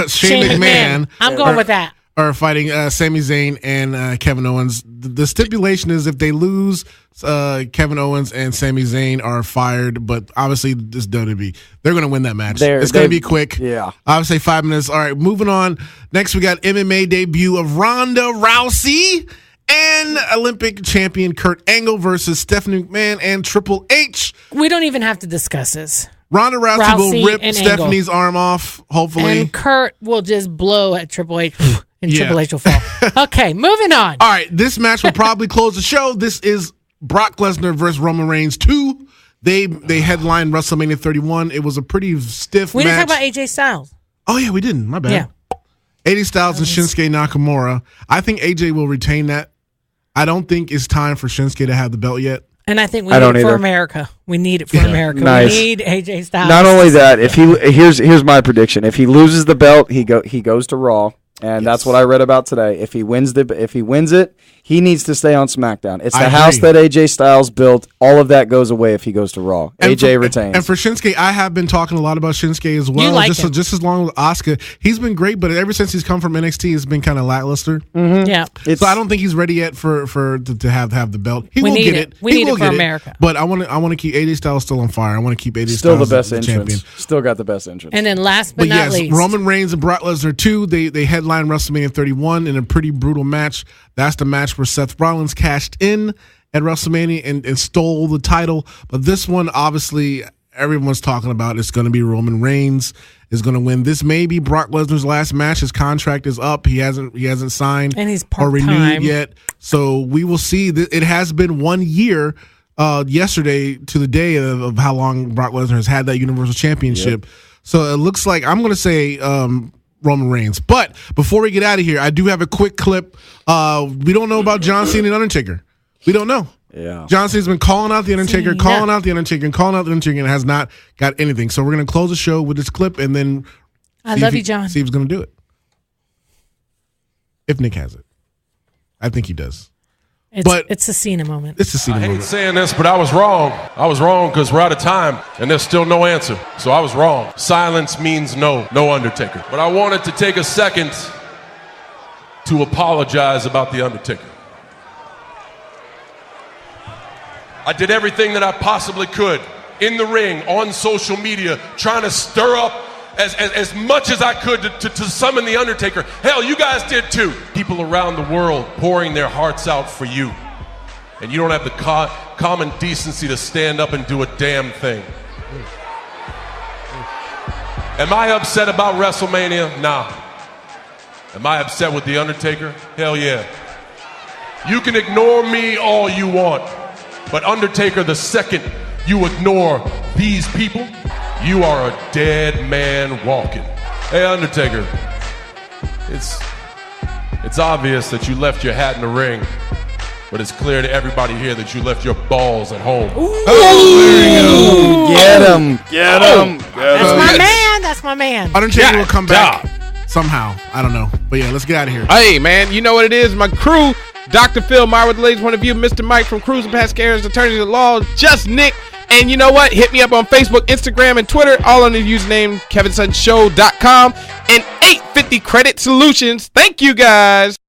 Speaker 8: Shane McMahon
Speaker 6: I'm going with that.
Speaker 8: are fighting Sami Zayn and Kevin Owens. The stipulation is if they lose, Kevin Owens and Sami Zayn are fired, but obviously this WWE. They're going to win that match. It's going to be quick.
Speaker 7: Yeah.
Speaker 8: I would say 5 minutes. All right, moving on. Next, we got MMA debut of Ronda Rousey and Olympic champion Kurt Angle versus Stephanie McMahon and Triple H.
Speaker 6: We don't even have to discuss this.
Speaker 8: Ronda Rousey will
Speaker 6: Rousey
Speaker 8: rip
Speaker 6: and
Speaker 8: Stephanie's arm off, hopefully.
Speaker 6: And Kurt will just blow at Triple H, and
Speaker 8: Yeah.
Speaker 6: Triple H will fall. Okay, moving on.
Speaker 8: All right, this match will probably close the show. This is Brock Lesnar versus Roman Reigns 2. They headlined WrestleMania 31. It was a pretty stiff
Speaker 6: We
Speaker 8: match.
Speaker 6: didn't talk about AJ Styles.
Speaker 8: Oh, yeah, we didn't. My bad.
Speaker 6: Yeah.
Speaker 8: AJ Styles and Shinsuke Nakamura. I think AJ will retain that. I don't think it's time for Shinsuke to have the belt yet.
Speaker 6: And I think we need it for America. We need it for America.
Speaker 7: Nice.
Speaker 6: We need AJ Styles.
Speaker 7: Not only that, if here's my prediction: if he loses the belt, he goes to Raw, and that's what I read about today. If he wins it, he needs to stay on SmackDown. It's the house that AJ Styles built. All of that goes away if he goes to Raw. AJ retains.
Speaker 8: And for Shinsuke, I have been talking a lot about Shinsuke as well.
Speaker 6: You like
Speaker 8: just
Speaker 6: him.
Speaker 8: just as long with Asuka, he's been great, but ever since he's come from NXT, it's been kind of lackluster.
Speaker 6: Yeah.
Speaker 8: So I don't think he's ready yet to have the belt. He
Speaker 6: We
Speaker 8: will
Speaker 6: need
Speaker 8: get
Speaker 6: it.
Speaker 8: it.
Speaker 6: We
Speaker 8: He
Speaker 6: need it
Speaker 8: will
Speaker 6: for
Speaker 8: get
Speaker 6: America.
Speaker 8: But I want to keep AJ Styles still on fire. I want to keep AJ
Speaker 7: Still
Speaker 8: Styles
Speaker 7: the best
Speaker 8: as
Speaker 7: entrance.
Speaker 8: champion.
Speaker 7: Still got the best entrance.
Speaker 6: And then last but
Speaker 8: But
Speaker 6: not
Speaker 8: yes,
Speaker 6: least,
Speaker 8: Roman Reigns and Brock Lesnar 2, they headlined WrestleMania 31 in a pretty brutal match. That's the match where Seth Rollins cashed in at WrestleMania and stole the title. But this one, obviously, everyone's talking about it's going to be Roman Reigns is going to win. This may be Brock Lesnar's last match. His contract is up. He hasn't signed
Speaker 6: And he's
Speaker 8: or renewed
Speaker 6: part-time.
Speaker 8: yet. So we will see. It has been 1 year yesterday to the day of how long Brock Lesnar has had that Universal Championship. So it looks like I'm going to say Roman Reigns. But before we get out of here, I do have a quick clip. We don't know about John Cena and Undertaker. We don't know.
Speaker 7: Yeah.
Speaker 8: John Cena's been calling out the Undertaker,
Speaker 6: Cena.
Speaker 8: calling out the Undertaker, and calling out the Undertaker, and has not got anything. So we're going to close the show with this clip, and then
Speaker 6: I
Speaker 8: see
Speaker 6: love
Speaker 8: if
Speaker 6: you, John.
Speaker 8: See if he's going to do it. If Nick has it. I think he does.
Speaker 6: It's a Cena moment.
Speaker 8: It's a Cena
Speaker 10: I hate
Speaker 8: moment.
Speaker 10: saying this, but I was wrong. I was wrong because we're out of time, and there's still no answer. So I was wrong. Silence means no Undertaker. But I wanted to take a second to apologize about the Undertaker. I did everything that I possibly could in the ring, on social media, trying to stir up as much as I could to summon the Undertaker. Hell, you guys did too. People around the world pouring their hearts out for you. And you don't have the common decency to stand up and do a damn thing. Am I upset about WrestleMania? Nah. Am I upset with the Undertaker? Hell yeah. You can ignore me all you want. But Undertaker, the second you ignore these people, you are a dead man walking. Hey, Undertaker, it's obvious that you left your hat in the ring, but it's clear to everybody here that you left your balls at home.
Speaker 7: Get him. Get him.
Speaker 6: That's my man. That's my man.
Speaker 8: Undertaker will come back. somehow. I don't know. But yeah, let's get out of here.
Speaker 5: Hey, man, you know what it is? My crew, Dr. Phil, Myra with the ladies' point of view, Mr. Mike from Crews and Pesquera's attorneys at law, Just Nick. And you know what? Hit me up on Facebook, Instagram, and Twitter, all under the username KevinSuttonShow.com and 850 Credit Solutions. Thank you, guys.